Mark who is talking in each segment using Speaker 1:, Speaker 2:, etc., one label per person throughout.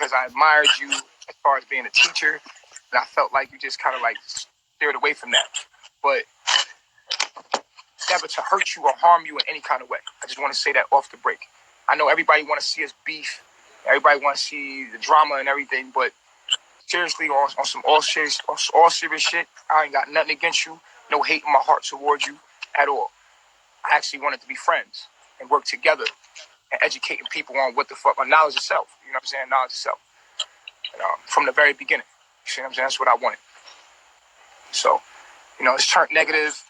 Speaker 1: because I admired you as far as being a teacher, and I felt like you just kind of like steered away from that. But never to hurt you or harm you in any kind of way. I just want to say that off the break. I know everybody want to see us beef. Everybody want to see the drama and everything, but seriously, on some all serious shit, I ain't got nothing against you. No hate in my heart towards you at all. I actually wanted to be friends and work together and educating people on what the fuck, on knowledge of self. You know what I'm saying? Knowledge of self. And, from the very beginning. You see what I'm saying? That's what I wanted. So, it's turned negative.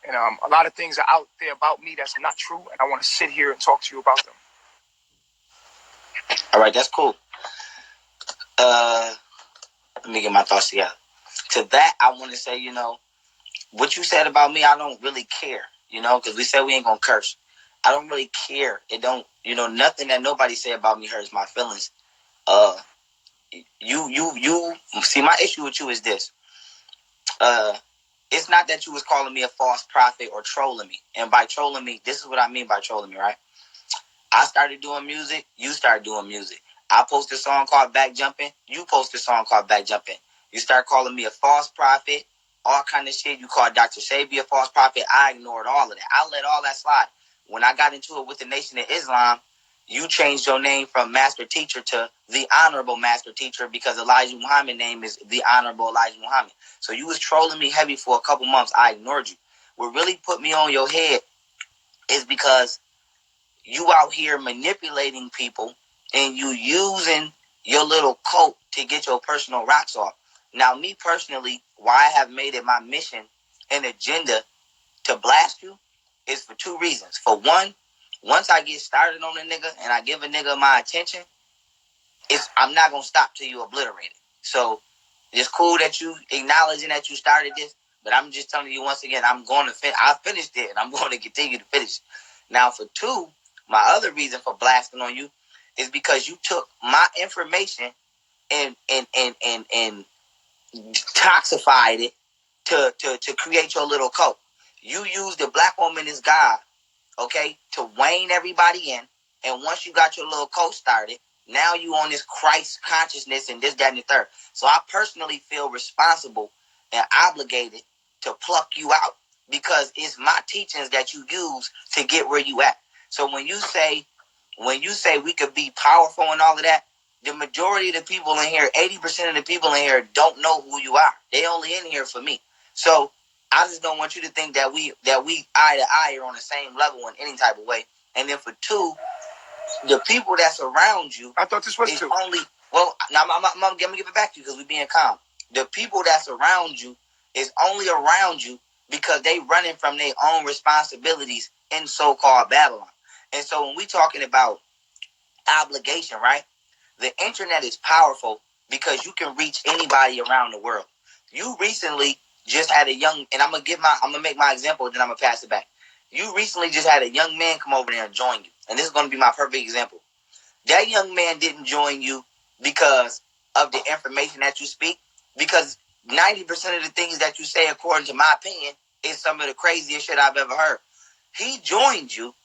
Speaker 1: And a lot of things are out there about me that's not true. And I want to sit here and talk to you about them.
Speaker 2: All right, that's cool. Let me get my thoughts together. To that, I want to say, what you said about me, I don't really care, because we said we ain't going to curse. I don't really care. It don't, nothing that nobody say about me hurts my feelings. You see, my issue with you is this. It's not that you was calling me a false prophet or trolling me. And by trolling me, this is what I mean by trolling me, right? I started doing music. You started doing music. I posted a song called Back Jumping. You posted a song called Back Jumping. You start calling me a false prophet, all kind of shit. You called Dr. Sabi a false prophet. I ignored all of that. I let all that slide. When I got into it with the Nation of Islam, you changed your name from Master Teacher to the Honorable Master Teacher because Elijah Muhammad's name is the Honorable Elijah Muhammad. So you was trolling me heavy for a couple months. I ignored you. What really put me on your head is because you out here manipulating people and you using your little coat to get your personal rocks off. Now, me personally, why I have made it my mission and agenda to blast you is for two reasons. For one, once I get started on a nigga and I give a nigga my attention, I'm not going to stop till you obliterate it. So it's cool that you acknowledging that you started this, but I'm just telling you once again, I'm going to finish. I finished it and I'm going to continue to finish. Now, for two, my other reason for blasting on you is because you took my information and toxified it to create your little cult. You used the black woman as God, okay, to wane everybody in. And once you got your little cult started, now you on this Christ consciousness and this, that, and the third. So I personally feel responsible and obligated to pluck you out because it's my teachings that you use to get where you at. So when you say we could be powerful and all of that, the majority of the people in here, 80% of the people in here don't know who you are. They only in here for me. So I just don't want you to think that we eye to eye are on the same level in any type of way. And then for two, the people that's around you,
Speaker 1: I thought this was two.
Speaker 2: Only, well, now I'm gonna give it back to you because we're being calm. The people that's around you is only around you because they running from their own responsibilities in so-called Babylon. And so when we talking about obligation, right? The internet is powerful because you can reach anybody around the world. You recently just had a young, and I'm gonna make my example, then I'm gonna pass it back. You recently just had a young man come over there and join you, and this is gonna be my perfect example. That young man didn't join you because of the information that you speak, because 90% of the things that you say, according to my opinion, is some of the craziest shit I've ever heard. He joined you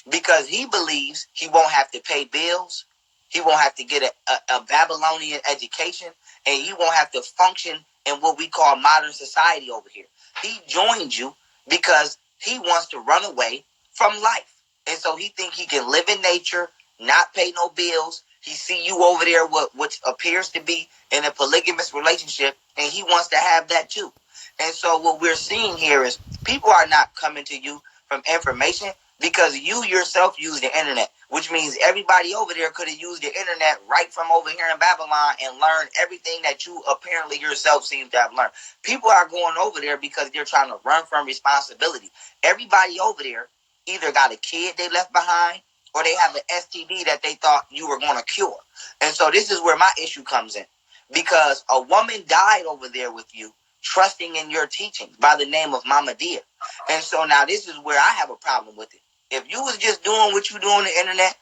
Speaker 2: because he believes he won't have to pay bills, he won't have to get a Babylonian education, and he won't have to function in what we call modern society over here. He joined you because he wants to run away from life. And so he think he can live in nature, not pay no bills. He see you over there what appears to be in a polygamous relationship, and he wants to have that too. And so what we're seeing here is people are not coming to you from information because you yourself use the internet, which means everybody over there could have used the internet right from over here in Babylon and learned everything that you apparently yourself seem to have learned. People are going over there because they're trying to run from responsibility. Everybody over there either got a kid they left behind or they have an STD that they thought you were going to cure. And so this is where my issue comes in, because a woman died over there with you, trusting in your teachings by the name of Mama Dia. And so now this is where I have a problem with it. If you was just doing what you do on the internet,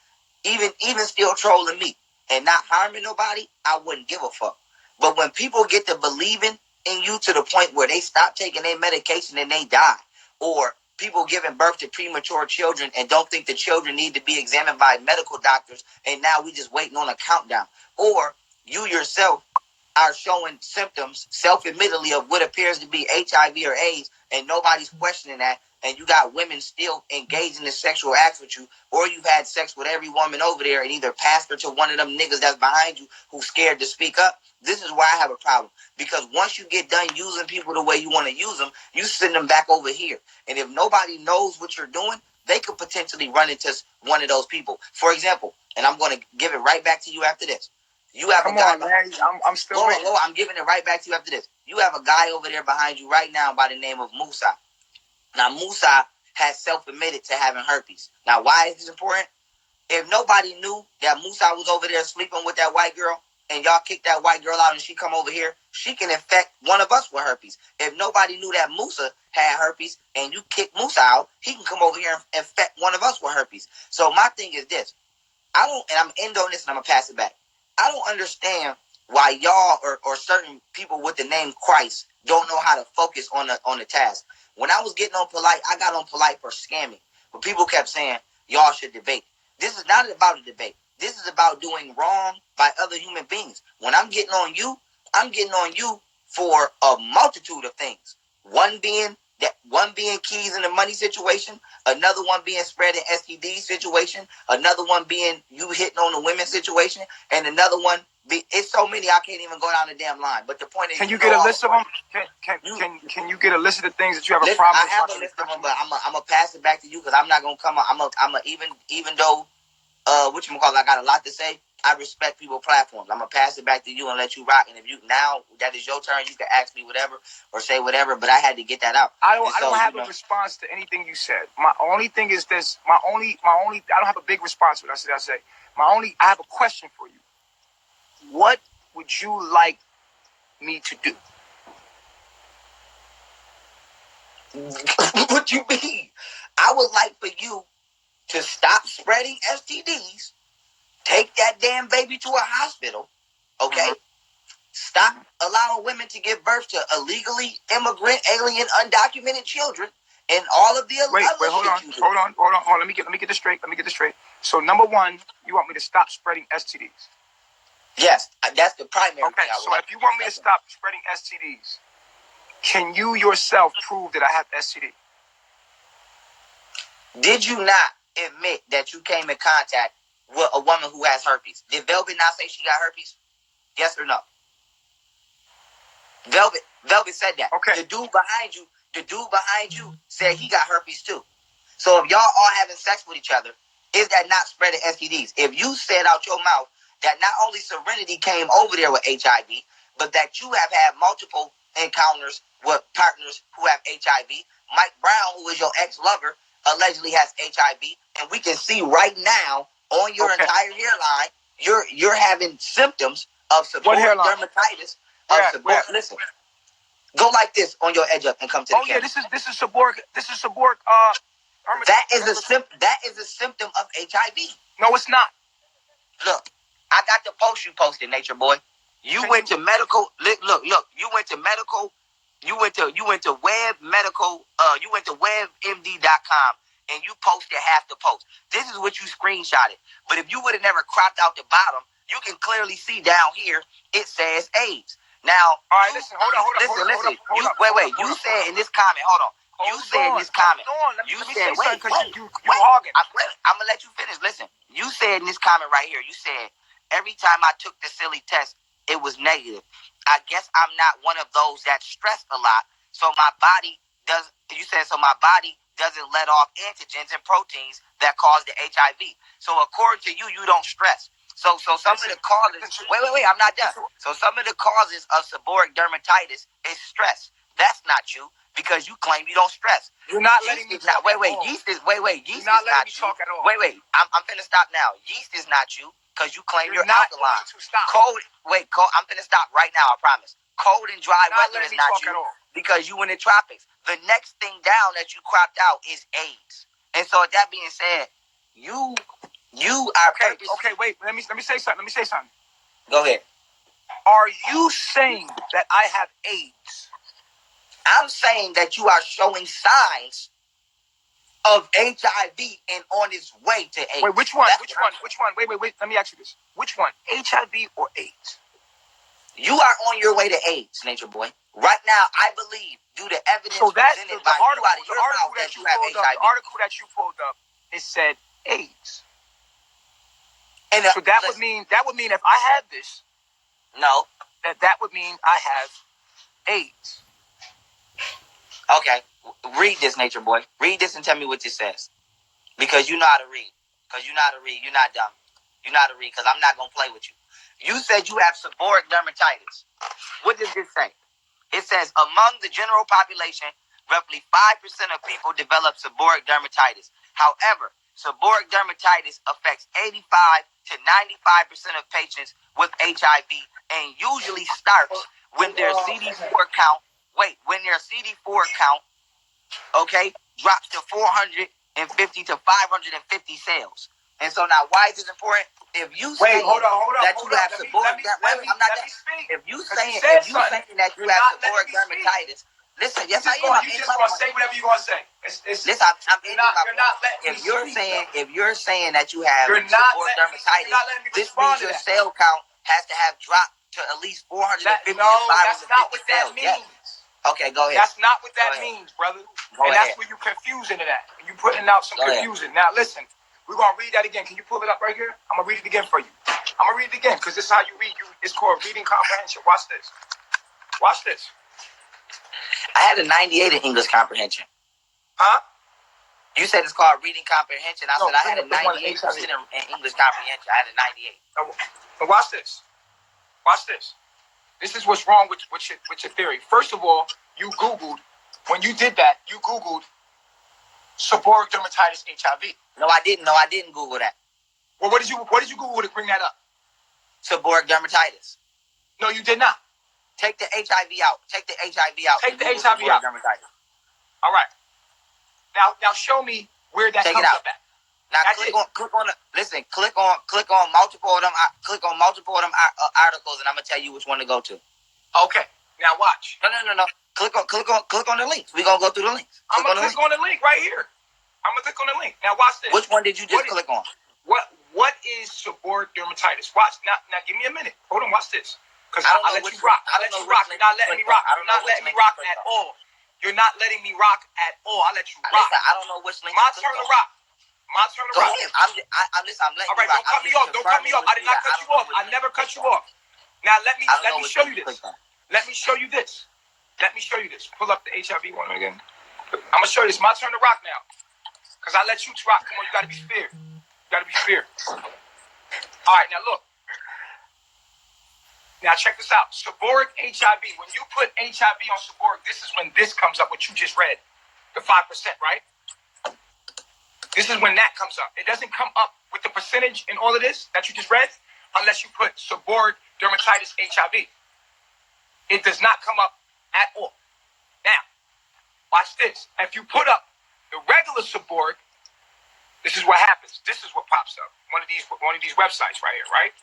Speaker 2: even still trolling me and not harming nobody, I wouldn't give a fuck. But when people get to believing in you to the point where they stop taking their medication and they die, or people giving birth to premature children and don't think the children need to be examined by medical doctors, and now we just waiting on a countdown. Or you yourself are showing symptoms, self-admittedly, of what appears to be HIV or AIDS, and nobody's questioning that, and you got women still engaging in sexual acts with you, or you've had sex with every woman over there and either passed her to one of them niggas that's behind you who's scared to speak up. This is why I have a problem. Because once you get done using people the way you want to use them, you send them back over here. And if nobody knows what you're doing, they could potentially run into one of those people. For example, and I'm going to give it right back to you after this. You have
Speaker 1: Come
Speaker 2: a guy
Speaker 1: on, man. I'm still waiting.
Speaker 2: I'm giving it right back to you after this. You have a guy over there behind you right now by the name of Musa. Now, Musa has self-admitted to having herpes. Now, why is this important? If nobody knew that Musa was over there sleeping with that white girl, and y'all kick that white girl out and she come over here, she can infect one of us with herpes. If nobody knew that Musa had herpes and you kick Musa out, he can come over here and infect one of us with herpes. So my thing is this. And I'm end on this and I'm going to pass it back. I don't understand why y'all or certain people with the name Christ don't know how to focus on the task. When I was getting on Polite, I got on Polite for scamming. But people kept saying, y'all should debate. This is not about a debate. This is about doing wrong by other human beings. When I'm getting on you for a multitude of things. One being keys in the money situation, another one being spreading STD situation, another one being you hitting on the women situation, and another one it's so many I can't even go down the damn line. But the point is,
Speaker 1: can you get a list of them? Can you get a list of the things that you have a problem with?
Speaker 2: I have a list of them, but I'm gonna pass it back to you because I'm not gonna come up. I'm a even though I got a lot to say. I respect people's platforms. I'm gonna pass it back to you and let you rock. And if you now that is your turn, you can ask me whatever or say whatever. But I had to get that out.
Speaker 1: I don't have a response to anything you said. My only thing is this. My only. I don't have a big response to what I say. I have a question for you. What would you like me to do?
Speaker 2: What you mean? I would like for you to stop spreading STDs. Take that damn baby to a hospital, okay? Mm-hmm. Stop allowing women to give birth to illegally immigrant, alien, undocumented children, and all of the other
Speaker 1: shit. Hold on. Let me get this straight. So, number one, you want me to stop spreading STDs?
Speaker 2: Yes, that's the primary.
Speaker 1: Okay, so if you want me to stop spreading STDs, can you yourself prove that I have STD?
Speaker 2: Did you not admit that you came in contact with a woman who has herpes? Did Velvet not say she got herpes? Yes or no? Velvet said that.
Speaker 1: Okay.
Speaker 2: The dude behind you said he got herpes too. So if y'all all having sex with each other, is that not spreading STDs? If you said out your mouth that not only Serenity came over there with HIV, but that you have had multiple encounters with partners who have HIV, Mike Brown, who is your ex-lover, allegedly has HIV, and we can see right now on your entire hairline, you're having symptoms of seborrheic dermatitis. Listen, go like this on your edge up and come to the camera.
Speaker 1: This is seborrheic. This is seborrheic.
Speaker 2: That is a symptom of HIV.
Speaker 1: No, it's not.
Speaker 2: Look, I got the post you posted, Natureboy. You went to medical. Look. You went to medical. You went to web medical. You went to webmd.com and you posted half the post. This is what you screenshotted. But if you would have never cropped out the bottom, you can clearly see down here it says AIDS. Now,
Speaker 1: all right, listen. Hold on.
Speaker 2: You said in this comment. Hold on. You said in this comment. You said wait.
Speaker 1: You hogging.
Speaker 2: I'm gonna let you finish. Listen. You said in this comment right here. You said every time I took the silly test, it was negative. I guess I'm not one of those that stress a lot, so my body does. You said so my body doesn't let off antigens and proteins that cause the HIV. So according to you, you don't stress. So some of the causes. Wait. I'm not done. So some of the causes of seborrheic dermatitis is stress. That's not you because you claim you don't stress.
Speaker 1: You're not letting me talk.
Speaker 2: Yeast is not you.
Speaker 1: Talk at all.
Speaker 2: Wait. I'm finna stop now. Yeast is not you because you claim you're
Speaker 1: not
Speaker 2: alkaline.
Speaker 1: To stop.
Speaker 2: Cold. I'm finna stop right now. I promise. Cold and dry weather is not you because you in the tropics. The next thing down that you cropped out is AIDS. And so with that being said, you are
Speaker 1: okay. Wait. Let me say something.
Speaker 2: Go ahead.
Speaker 1: Are you saying that I have AIDS?
Speaker 2: I'm saying that you are showing signs of HIV and on its way to AIDS.
Speaker 1: Wait, which one? Which one? Wait. Let me ask you this. Which one? HIV or AIDS?
Speaker 2: You are on your way to AIDS, Nature Boy. Right now, I believe, due to evidence presented by you out of your mouth, that you have HIV.
Speaker 1: The article that you pulled up, it said AIDS.
Speaker 2: And
Speaker 1: so that would mean if I had this,
Speaker 2: no,
Speaker 1: that would mean I have AIDS.
Speaker 2: Okay, read this, Nature Boy. Read this and tell me what this says. Because you know how to read. You're not dumb. You know how to read, because I'm not going to play with you. You said you have seborrheic dermatitis. What does this say? It says, among the general population, roughly 5% of people develop seborrheic dermatitis. However, seborrheic dermatitis affects 85 to 95% of patients with HIV and usually starts when their CD4 count, drops to 450 to 550 cells. And so now, why is this important? If you say that you have seborrheic dermatitis, if you saying that you have seborrheic dermatitis, listen, yes, I am.
Speaker 1: You just gonna say whatever you gonna say.
Speaker 2: Listen, I'm if you're saying that you have seborrheic dermatitis, this means your cell count has to have dropped to at least 450 to 550
Speaker 1: that's not what that
Speaker 2: cells.
Speaker 1: means.
Speaker 2: Yes. Okay, go ahead.
Speaker 1: That's not what that means, brother. That's where you're confusing it at. You're putting out some confusion. Now, listen. We're going to read that again. Can you pull it up right here? I'm going to read it again for you. I'm going to read it again because this is how you read. It's called reading comprehension. Watch this. Watch this.
Speaker 2: I had a 98 in English comprehension.
Speaker 1: Huh?
Speaker 2: You said it's called reading comprehension. I said I had a 98% in English comprehension. I had a 98.
Speaker 1: Now, watch this. Watch this. This is what's wrong with your theory. First of all, you Googled, when you did that, you Googled seborrheic dermatitis HIV.
Speaker 2: No, I didn't Google that.
Speaker 1: Well, what did you Google to bring that up?
Speaker 2: Seborrheic dermatitis.
Speaker 1: No, you did not.
Speaker 2: Take the HIV out. Take the HIV out.
Speaker 1: Take the HIV out.
Speaker 2: Dermatitis.
Speaker 1: All right. Now show me where that comes up at.
Speaker 2: Now click on multiple of them. Click on multiple of them articles, and I'm gonna tell you which one to go to.
Speaker 1: Okay. Now watch.
Speaker 2: No. Click on the links. We're gonna go through the links.
Speaker 1: I'm gonna click on the link right here. I'm gonna click on the link. Now watch this.
Speaker 2: Which one did you just click on?
Speaker 1: What is seborrheic dermatitis? Watch. Now give me a minute. Hold on, watch this. Because I'll let you rock. I'll let you rock. You're not letting me rock. You're not letting me rock at all. You're not letting me rock at all. I'll let you rock.
Speaker 2: Listen, I don't know which link.
Speaker 1: My turn to rock. My turn to rock.
Speaker 2: I'm letting you
Speaker 1: all right,
Speaker 2: rock.
Speaker 1: Don't cut me off. Don't cut me off. I did not cut you off. I never cut you off. Now let me show you this. Let me show you this. Let me show you this. Pull up the HIV one again. I'm gonna show you this. My turn to rock now. Because I let you rock. Come on, you gotta be fair. You gotta be fair. Alright, now look. Now check this out. Seborrheic HIV. When you put HIV on seborrheic, this is when this comes up, what you just read. The 5%, right? This is when that comes up. It doesn't come up with the percentage in all of this that you just read unless you put seborrheic dermatitis HIV. It does not come up at all. Now, watch this. If you put up the regular seborrheic, this is what happens. This is what pops up. One of these websites right here, right?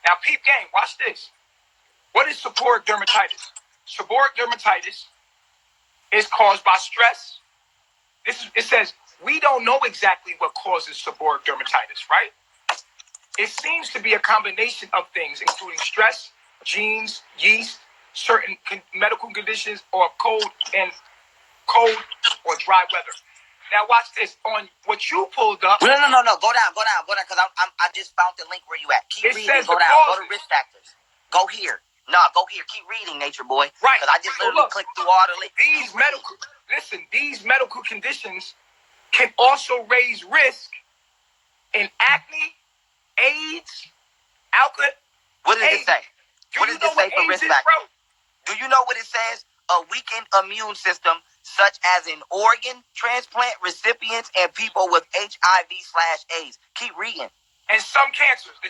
Speaker 1: Now, peep game, watch this. What is seborrheic dermatitis? Seborrheic dermatitis is caused by stress. It says, we don't know exactly what causes seborrheic dermatitis, right? It seems to be a combination of things, including stress, genes, yeast, certain medical conditions, or cold or dry weather. Now watch this. On what you pulled up.
Speaker 2: No. Go down. Because I just found the link where you at. Keep reading. Go down. Go to risk factors. Go here. No, go here. Keep reading, Nature Boy.
Speaker 1: Right.
Speaker 2: Because I just literally clicked through all the links.
Speaker 1: These medical conditions can also raise risk in acne, AIDS, alcohol.
Speaker 2: What does it say? What does it say for risk factors? Do you know what it says? A weakened immune system, such as in organ transplant recipients and people with HIV/AIDS. Keep reading.
Speaker 1: And some cancers. Are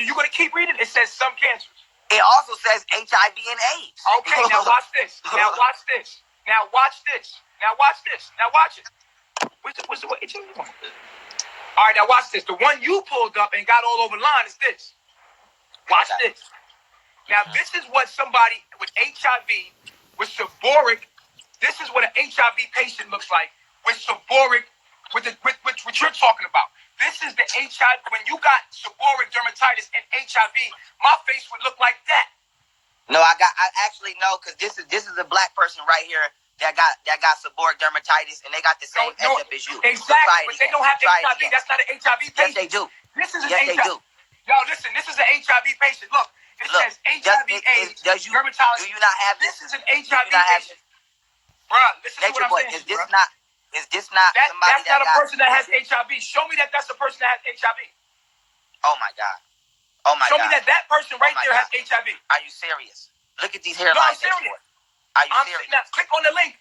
Speaker 1: you gonna keep reading? It says some cancers.
Speaker 2: It also says HIV and AIDS.
Speaker 1: Okay, now watch this. Now watch this. Now watch this. Now watch this. Now watch it. What's the HIV one? All right, now watch this. The one you pulled up and got all over line is this. Watch this. Now, this is what somebody with HIV, with seborrheic, this is what an HIV patient looks like with seborrheic, with what you're talking about. This is the HIV. When you got seborrheic dermatitis and HIV, my face would look like that.
Speaker 2: No, I actually know, because this is a black person right here that got seborrheic dermatitis, and they got the same edge up as you.
Speaker 1: Exactly, but they don't have HIV. That's not an HIV patient.
Speaker 2: Yes, they do.
Speaker 1: This is an
Speaker 2: yes,
Speaker 1: HIV.
Speaker 2: They do.
Speaker 1: Yo, listen, this is an HIV patient. Look, it says HIV/AIDS dermatitis.
Speaker 2: Do you not have
Speaker 1: this? This is an HIV patient. Bruh, listen to what I'm saying.
Speaker 2: Is this not somebody
Speaker 1: that's not a person that has HIV? Show me that that's a person that has HIV.
Speaker 2: Oh my God. Oh my
Speaker 1: God. Show
Speaker 2: God.
Speaker 1: me that person right there has HIV.
Speaker 2: Are you serious? Look at these hairlines.
Speaker 1: No, I'm serious.
Speaker 2: Are you serious?
Speaker 1: Now, click on the link.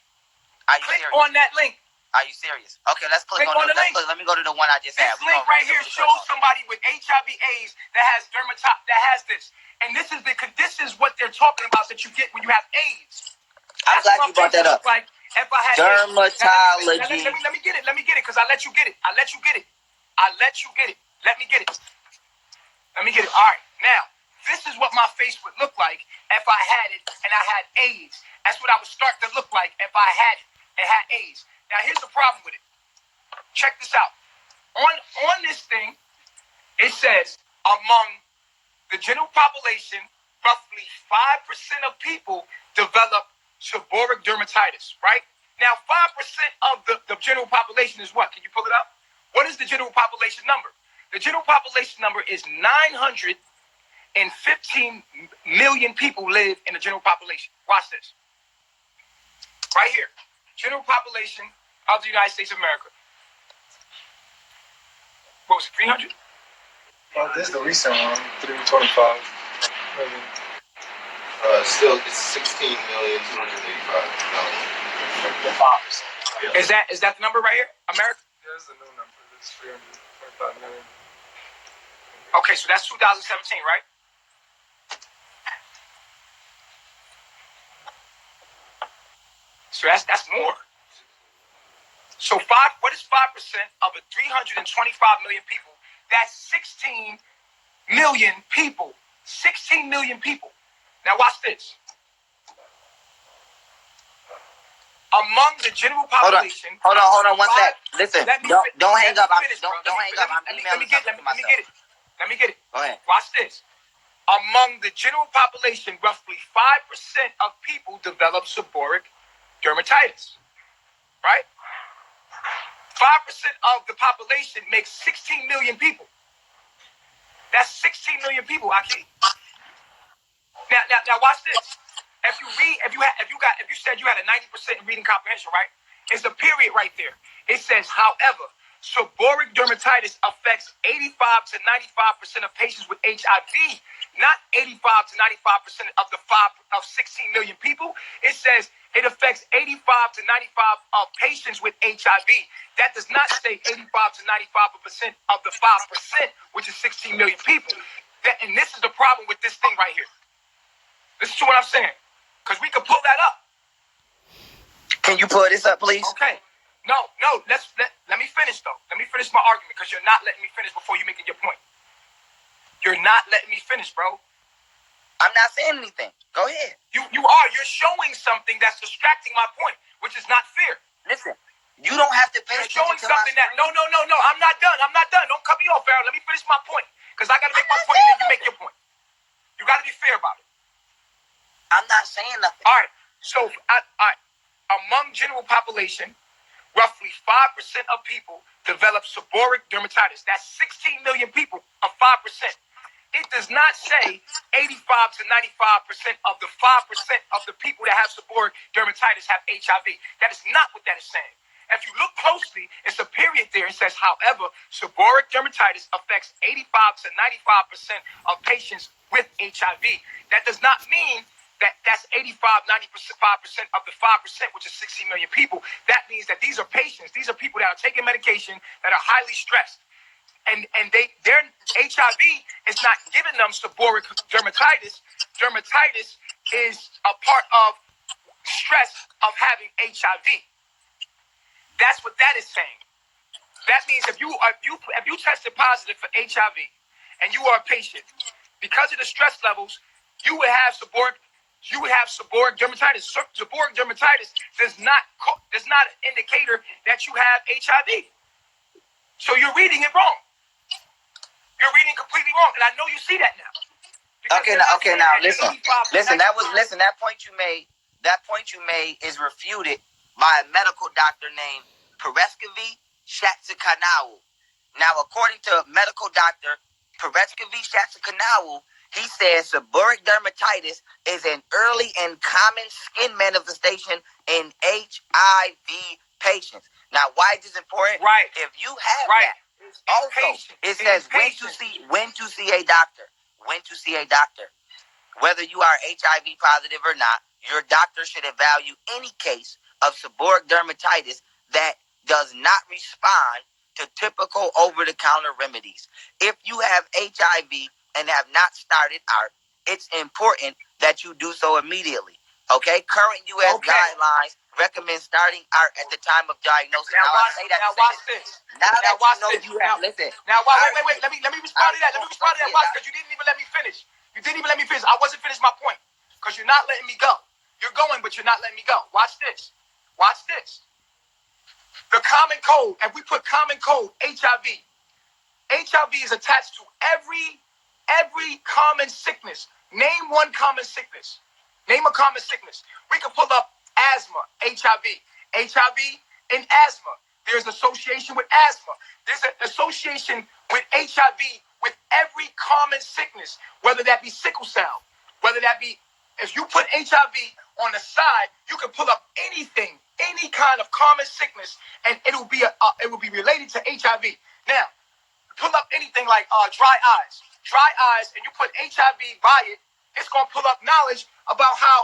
Speaker 2: Click
Speaker 1: on that link.
Speaker 2: Are you serious? Okay, let's click on the link. Let me go to the one I just had.
Speaker 1: This link right here shows somebody with HIV/AIDS that has that has this. And this is what they're talking about that you get when you have AIDS.
Speaker 2: I'm glad you brought that up.
Speaker 1: Like if I had
Speaker 2: dermatology.
Speaker 1: Let me get it because I let you get it. Let me get it. Let me get it. All right. Now, this is what my face would look like if I had it and I had AIDS. That's what I would start to look like if I had it and had AIDS. Now, here's the problem with it. Check this out. On this thing, it says among the general population, roughly 5% of people develop seborrheic dermatitis, right? Now, 5% of the general population is what? Can you pull it up? What is the general population number? The general population number is 915 million people live in the general population. Watch this. Right here. General population of the United States of America. What was it, 300?
Speaker 3: Well, this is the recent one, 325 million.
Speaker 4: Still, it's 16,285,000.
Speaker 1: The 5%. Yeah. Is that the number right here? America?
Speaker 3: Yeah, this is the new number. It's 325 million.
Speaker 1: Okay, so that's 2017, right? So that's more. So what is 5% of a 325 million people? That's 16 million people. 16 million people. Now watch this. Among the general population.
Speaker 2: Hold on 1 sec. Listen, don't hang up. Don't hang up.
Speaker 1: Let me get it.
Speaker 2: Go ahead.
Speaker 1: Watch this. Among the general population, roughly 5% of people develop seborrheic dermatitis. Right? 5% of the population makes 16 million people. That's 16 million people, Aki. Now watch this. If you said you had a 90% in reading comprehension, right? It's a period right there. It says, however, seborrheic dermatitis affects 85 to 95% of patients with HIV, not 85 to 95% of the 16 million people. It says it affects 85 to 95 of patients with HIV. That does not say 85 to 95% of the 5%, which is 16 million people. And this is the problem with this thing right here. Listen to what I'm saying, because we can pull that up.
Speaker 2: Can you pull this up, please?
Speaker 1: Okay. No. Let me finish, though. Let me finish my argument, because you're not letting me finish before you're making your point. You're not letting me finish, bro.
Speaker 2: I'm not saying anything. Go ahead.
Speaker 1: You are. You're showing something that's distracting my point, which is not fair.
Speaker 2: Listen, you don't have to pay
Speaker 1: attention to something that... No. I'm not done. Don't cut me off, Pharaoh. Let me finish my point, because I got to make my point, and then you make your point. You got to be fair about it.
Speaker 2: I'm not saying nothing.
Speaker 1: All right. So, among general population, roughly 5% of people develop seborrheic dermatitis. That's 16 million people of 5%. It does not say 85 to 95% of the 5% of the people that have seborrheic dermatitis have HIV. That is not what that is saying. If you look closely, it's a period there. It says, however, seborrheic dermatitis affects 85 to 95% of patients with HIV. That does not mean that's 85, 95% of the 5%, which is 16 million people. That means that these are patients. These are people that are taking medication that are highly stressed. And their HIV is not giving them seborrheic dermatitis. Dermatitis is a part of stress of having HIV. That's what that is saying. That means if you tested positive for HIV and you are a patient, because of the stress levels, you would have seborrheic you would have seborrheic dermatitis. Seborrheic dermatitis does not an indicator that you have HIV. So you're reading it wrong. You're reading completely wrong, and I know you see that now.
Speaker 2: Okay, now listen. That point you made is refuted by a medical doctor named Pareskevy Shatsikanawu. Now, according to medical doctor Pareskevy Shatsikanawu, he says seborrheic dermatitis is an early and common skin manifestation in HIV patients. Now, why is this important?
Speaker 1: Right.
Speaker 2: If you have
Speaker 1: right.
Speaker 2: that, also it says when to see a doctor. When to see a doctor. Whether you are HIV positive or not, your doctor should evaluate any case of seborrheic dermatitis that does not respond to typical over-the-counter remedies. If you have HIV and have not started ART, it's important that you do so immediately. Okay? Current U.S. guidelines recommend starting ART at the time of diagnosis.
Speaker 1: Now watch this. Now wait. Let me respond to that. Watch, because you didn't even let me finish. I wasn't finished my point because you're not letting me go. You're going, but you're not letting me go. Watch this. The common cold, if we put common cold, HIV is attached to every common sickness. Name one common sickness. Name a common sickness. We can pull up asthma, HIV and asthma. There's association with asthma. There's an association with HIV with every common sickness, whether that be sickle cell, whether that be, if you put HIV on the side, you can pull up anything, any kind of common sickness, and it will be related to HIV. Now, pull up anything like dry eyes, and you put HIV by it, it's going to pull up knowledge about how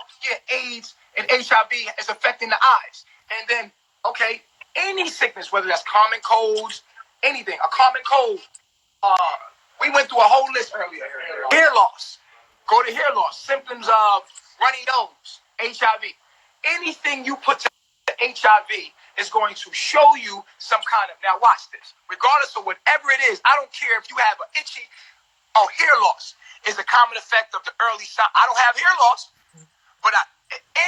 Speaker 1: AIDS and HIV is affecting the eyes. And then, okay, any sickness, whether that's common colds, anything, a common cold, we went through a whole list earlier. Hair loss. Go to hair loss. Symptoms of runny nose, HIV. Anything you put to HIV is going to show you some kind of, now watch this, regardless of whatever it is, I don't care if you have an itchy, hair loss is a common effect of the early sign. I don't have hair loss, but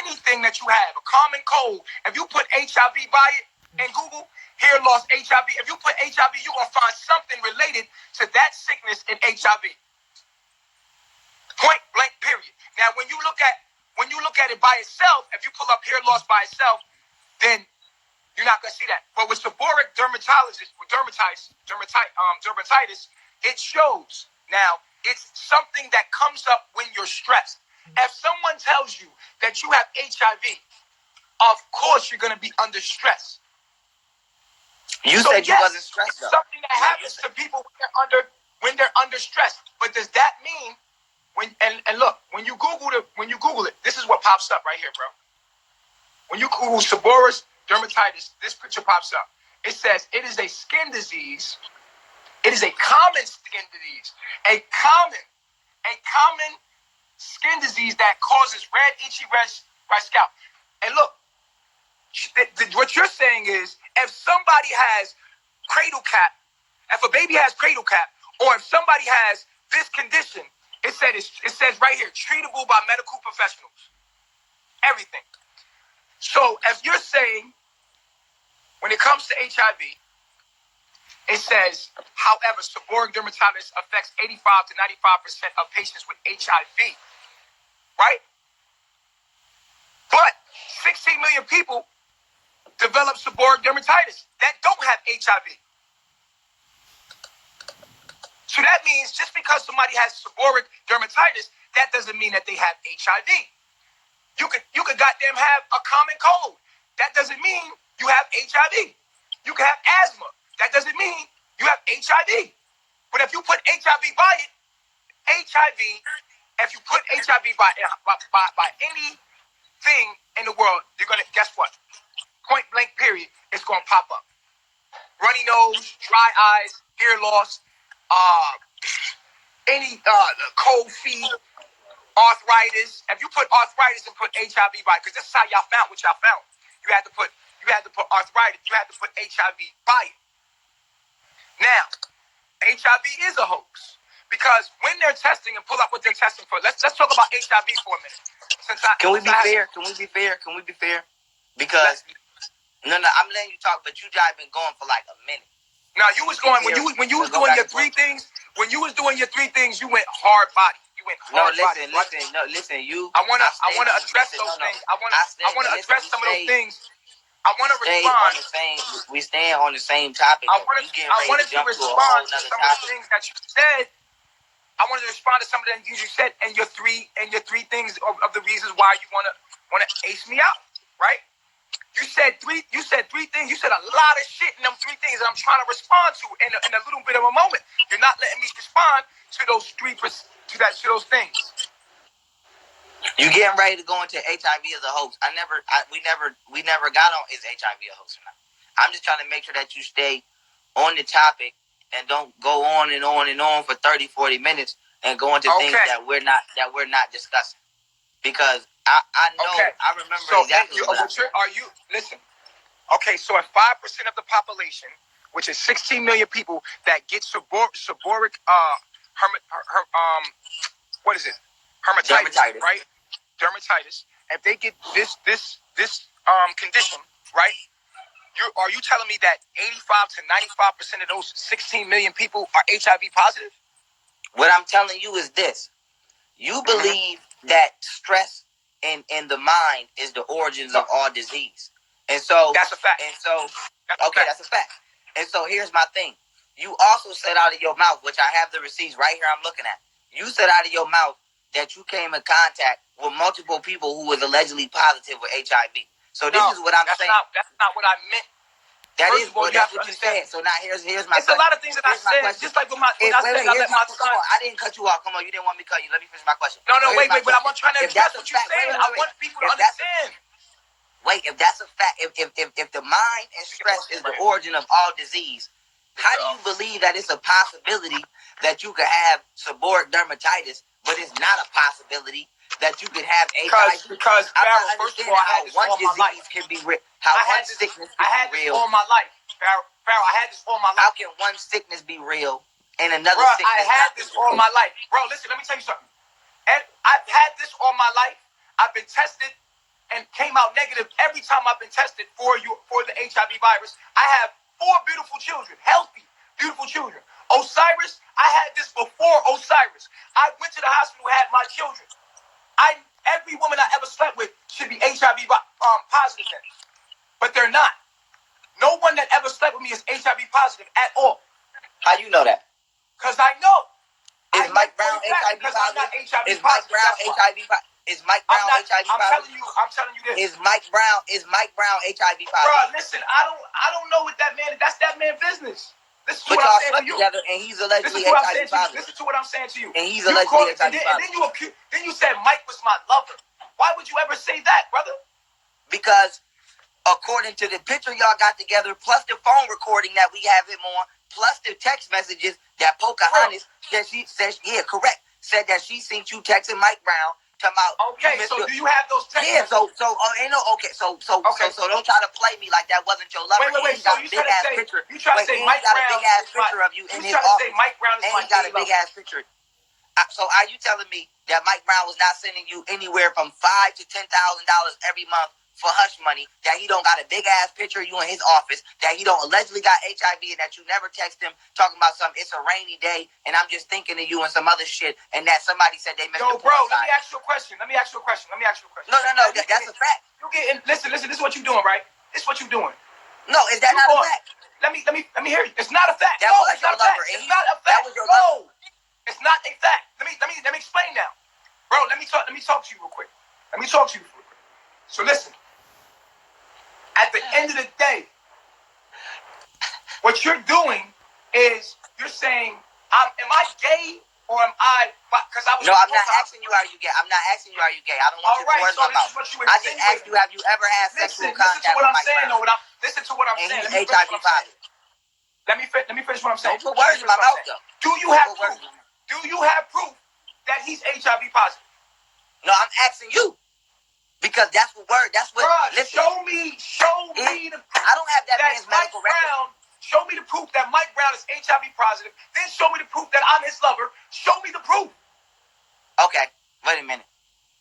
Speaker 1: anything that you have, a common cold, if you put HIV by it and Google hair loss HIV, if you put HIV, you're going to find something related to that sickness in HIV. Point blank, period. Now, when you look at it by itself, if you pull up hair loss by itself, then you're not going to see that. But with seborrheic dermatitis, it shows. Now, it's something that comes up when you're stressed. If someone tells you that you have HIV, of course you're going to be under stress.
Speaker 2: You said you wasn't stressed, though.
Speaker 1: Something that happens to people when they're under stress. But does that mean look, when you Google it, this is what pops up right here, bro. When you Google seborrheic dermatitis, this picture pops up. It says it is a skin disease. It is a common skin disease. A common skin disease that causes red, itchy, red scalp. And look, what you're saying is if somebody has cradle cap, if a baby has cradle cap, or if somebody has this condition, it says right here, treatable by medical professionals. Everything. So if you're saying when it comes to HIV, it says, however, seborrheic dermatitis affects 85 to 95% of patients with HIV, right? But 16 million people develop seborrheic dermatitis that don't have HIV. So that means just because somebody has seborrheic dermatitis, that doesn't mean that they have HIV. You could goddamn have a common cold. That doesn't mean you have HIV. You can have asthma. That doesn't mean you have HIV. But if you put HIV by it, if you put HIV by anything in the world, you're going to, guess what? Point blank period, it's going to pop up. Runny nose, dry eyes, hair loss, any cold feet, arthritis. If you put arthritis and put HIV by it, because this is how y'all found what y'all found. You had to put arthritis, you had to put HIV by it. Now, HIV is a hoax because when they're testing and pull up what they're testing for, let's talk about HIV for a minute.
Speaker 2: Can we be fair? Can we be fair? Because no, I'm letting you talk, but you guys been going for like a minute.
Speaker 1: No, you was going when you was doing your three things. When you was doing your three things, you went hard body. You went hard body.
Speaker 2: Listen.
Speaker 1: I wanna address those things. I wanna address some of those things. I want to respond.
Speaker 2: We stand on the same topic.
Speaker 1: I wanted to respond to some of the things that you said. I wanted to respond to some of the things you said, and your three things of the reasons why you wanna ace me out, right? You said three things. You said a lot of shit in them three things that I'm trying to respond to in a little bit of a moment. You're not letting me respond to those those things.
Speaker 2: You getting ready to go into HIV as a host. We never got on is HIV a host or not. I'm just trying to make sure that you stay on the topic and don't go on and on and on for 30, 40 minutes and go into things that we're not discussing. Because I know, I remember exactly
Speaker 1: listen. Okay, so if 5% of the population, which is 16 million people that get seborrheic hermatitis, right? Dermatitis. If they get this condition, right? Are you telling me that 85 to 95% of those 16 million people are HIV positive?
Speaker 2: What I'm telling you is this. You believe that stress in the mind is the origins of all disease. And so
Speaker 1: that's a fact.
Speaker 2: That's a fact. And so here's my thing. You also said out of your mouth, which I have the receipts right here I'm looking at. You said out of your mouth that you came in contact with multiple people who was allegedly positive with HIV. So this is what I'm saying.
Speaker 1: That's not what I meant.
Speaker 2: That's what you said. So now here's my question.
Speaker 1: It's a lot of things that I said, just like when I said I let my son.
Speaker 2: I didn't cut you off. Come on, you didn't want me to cut you. Let me finish my question.
Speaker 1: No, wait, but I'm trying to address what you're saying. I want people to understand.
Speaker 2: Wait, if that's a fact, if the mind and stress is the origin of all disease, how do you believe that it's a possibility that you could have seborrheic dermatitis, but it's not a possibility that you could have HIV?
Speaker 1: Because Pharaoh, first of all, I had this all my life.
Speaker 2: Can be real. How one sickness can be real.
Speaker 1: This all my life. Pharaoh, I had this all my life.
Speaker 2: How can one sickness be real and another sickness
Speaker 1: I had this all my life. Bro, listen, let me tell you something. And I've had this all my life. I've been tested and came out negative every time I've been tested for the HIV virus. I have 4 beautiful children, healthy, beautiful children. Osiris, I had this before Osiris. I went to the hospital, had my children. Every woman I ever slept with should be HIV positive then. But they're not. No one that ever slept with me is HIV positive at all.
Speaker 2: How you know that?
Speaker 1: Because I know.
Speaker 2: Is Mike Brown HIV positive? Is Mike Brown HIV positive? Is Mike Brown HIV positive?
Speaker 1: I'm telling you this.
Speaker 2: Is Mike Brown HIV positive?
Speaker 1: Bro, listen, I don't know what that man. That's that man's business. Listen to
Speaker 2: but
Speaker 1: what I'm saying to you.
Speaker 2: Together and he's allegedly HIV positive.
Speaker 1: Listen to what I'm saying to you.
Speaker 2: And he's allegedly HIV positive.
Speaker 1: And then you said Mike was my lover. Why would you ever say that, brother?
Speaker 2: Because according to the picture y'all got together, plus the phone recording that we have him on, plus the text messages that Pocahontas said said that she seen you texting Mike Brown.
Speaker 1: Okay, so do you have those texts?
Speaker 2: Yeah, so don't try to play me like that wasn't your lover.
Speaker 1: Wait. So you try to say Mike Brown
Speaker 2: got a big ass picture of you in his office.
Speaker 1: Say Mike Brown is
Speaker 2: and he got a big ass picture. So are you telling me that Mike Brown was not sending you anywhere from $5,000 to $10,000 every month for hush money? That he don't got a big ass picture of you in his office? That he don't allegedly got HIV and that you never text him talking about something? It's a rainy day and I'm just thinking of you and some other shit. And that somebody said they missed.
Speaker 1: Yo, bro, let me ask you a question. No, that's
Speaker 2: a fact.
Speaker 1: You getting listen. This is what you doing, right? This is what you doing.
Speaker 2: No, is that not a fact?
Speaker 1: Let me hear you. It's not a fact.
Speaker 2: That was your lover.
Speaker 1: It's not a fact.
Speaker 2: That was your lover.
Speaker 1: It's not a fact. Let me explain now. Bro, let me talk to you real quick. So listen. At the end of the day, what you're doing is you're saying, am I gay or am I? Because I was.
Speaker 2: No, I'm not asking you are you gay. I don't want you to words my mouth. I just asked you, have you ever had sexual contact with Mike Brown?
Speaker 1: Listen to what I'm saying.
Speaker 2: And he's HIV positive.
Speaker 1: Let me finish what I'm saying.
Speaker 2: Don't put words in my mouth, though.
Speaker 1: Do you have proof that he's HIV positive?
Speaker 2: No, I'm asking you. Because that's what.
Speaker 1: Bruh,
Speaker 2: listen,
Speaker 1: show me the proof.
Speaker 2: I don't have that man's medical record.
Speaker 1: Show me the proof that Mike Brown is HIV positive. Then show me the proof that I'm his lover. Show me the proof.
Speaker 2: Okay, wait a minute.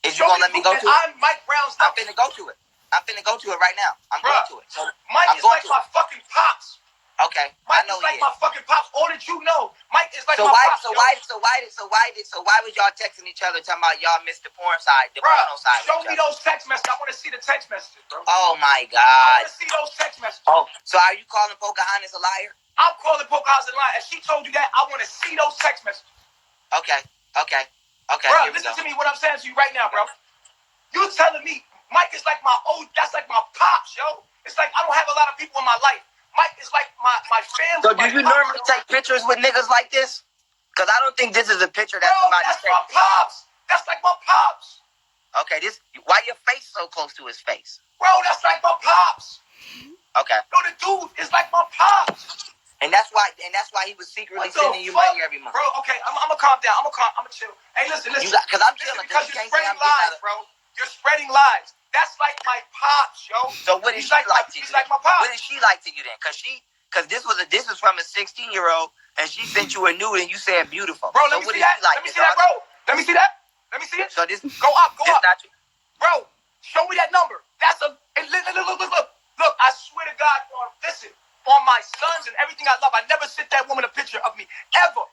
Speaker 2: Is you gonna let me go to it?
Speaker 1: I'm Mike Brown's
Speaker 2: I'm
Speaker 1: number.
Speaker 2: finna go to it. I'm finna go to it right now. I'm
Speaker 1: Bruh,
Speaker 2: going to it. So
Speaker 1: Mike
Speaker 2: I'm
Speaker 1: is
Speaker 2: going
Speaker 1: like
Speaker 2: to
Speaker 1: my fucking pops.
Speaker 2: Okay,
Speaker 1: Mike
Speaker 2: I know
Speaker 1: is like
Speaker 2: he is.
Speaker 1: my fucking pops. All that you know, Mike is like
Speaker 2: So
Speaker 1: my
Speaker 2: why?
Speaker 1: pops.
Speaker 2: So why was y'all texting each other talking about y'all missed the porn side, the porno side?
Speaker 1: Show me those text messages. I want to see the text messages, bro.
Speaker 2: Oh my
Speaker 1: I
Speaker 2: God.
Speaker 1: want to see those text messages.
Speaker 2: Oh, so are you calling Pocahontas a liar?
Speaker 1: I'm calling Pocahontas a liar. If she told you that, I want to see those text messages.
Speaker 2: Okay.
Speaker 1: Bro, listen to me. What I'm saying to you right now, bro. You telling me Mike is like my old? That's like my pops, yo. It's like I don't have a lot of people in my life. Mike is like my family.
Speaker 2: So do you normally take pictures with niggas like this? Because I don't think this is a picture that somebody
Speaker 1: that's
Speaker 2: takes.
Speaker 1: my pops. That's like my pops.
Speaker 2: Okay, why your face so close to his face?
Speaker 1: Bro, that's like my pops.
Speaker 2: Okay.
Speaker 1: Yo, the dude is like my pops.
Speaker 2: And that's why he was secretly sending you money every month.
Speaker 1: Bro, okay, I'm gonna calm down. I'm gonna chill. Hey, listen.
Speaker 2: Because I'm chilling.
Speaker 1: Because you're spreading lies, bro. You're spreading lies. That's like my pops, yo.
Speaker 2: So what is she like to you?
Speaker 1: He's like my pops.
Speaker 2: What is she like to you then? Because this is from a 16-year-old, and she sent you a nude and you said beautiful.
Speaker 1: Bro, let me see that. Let me see that, bro. Let me see that. Let me see it.
Speaker 2: So this
Speaker 1: go up.
Speaker 2: Not you.
Speaker 1: Bro, show me that number. That's a look. I swear to God, listen. On my sons and everything I love, I never sent that woman a picture of me ever.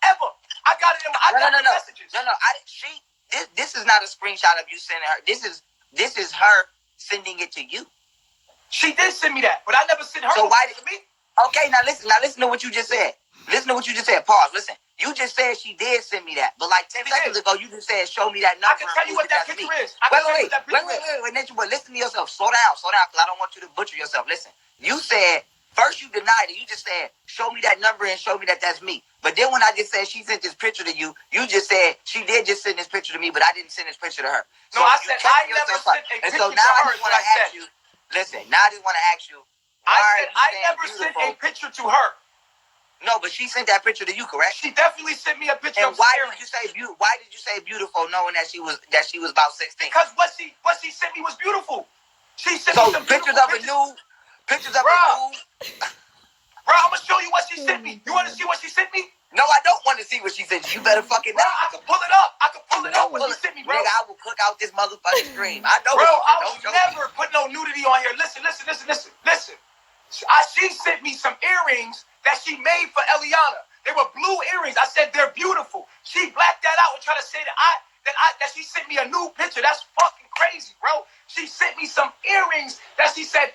Speaker 1: I got it in my messages.
Speaker 2: No. This is not a screenshot of you sending her. This is her sending it to you.
Speaker 1: She did send me that, but I never sent her.
Speaker 2: So why did
Speaker 1: me?
Speaker 2: Okay, now listen to what you just said. Pause. Listen. You just said she did send me that, but like 10 seconds ago, you just said, "Show me that number."
Speaker 1: I can tell you what that picture is.
Speaker 2: Wait, Natureboy, listen to yourself. Slow down, because I don't want you to butcher yourself. Listen, you said first you denied it. You just said, "Show me that number and show me that that's me." But then when I just said she sent this picture to you, you just said she did just send this picture to me, but I didn't send this picture to her.
Speaker 1: So I said I never sent a picture to her.
Speaker 2: I want to ask you. Listen, now I just want to ask you.
Speaker 1: I never sent a picture to her.
Speaker 2: No, but she sent that picture to you, correct?
Speaker 1: She definitely sent me a picture.
Speaker 2: And why did you say beautiful, knowing that she was about 16?
Speaker 1: Because what she sent me was beautiful. She sent me some
Speaker 2: pictures of a nude. Pictures of a nude.
Speaker 1: Bro, I'm gonna show you what she sent me. You want to see what she sent me?
Speaker 2: No, I don't want to see what she sent you. You better fucking.
Speaker 1: Bro, I can pull it up. What she sent me, bro.
Speaker 2: Nigga, I will cook out this motherfucking stream. I know.
Speaker 1: Bro, I will never put no nudity on here. Listen. She sent me some earrings that she made for Eliana. They were blue earrings. I said they're beautiful. She blacked that out and tried to say that she sent me a new picture. That's fucking crazy, bro. She sent me some earrings that she said,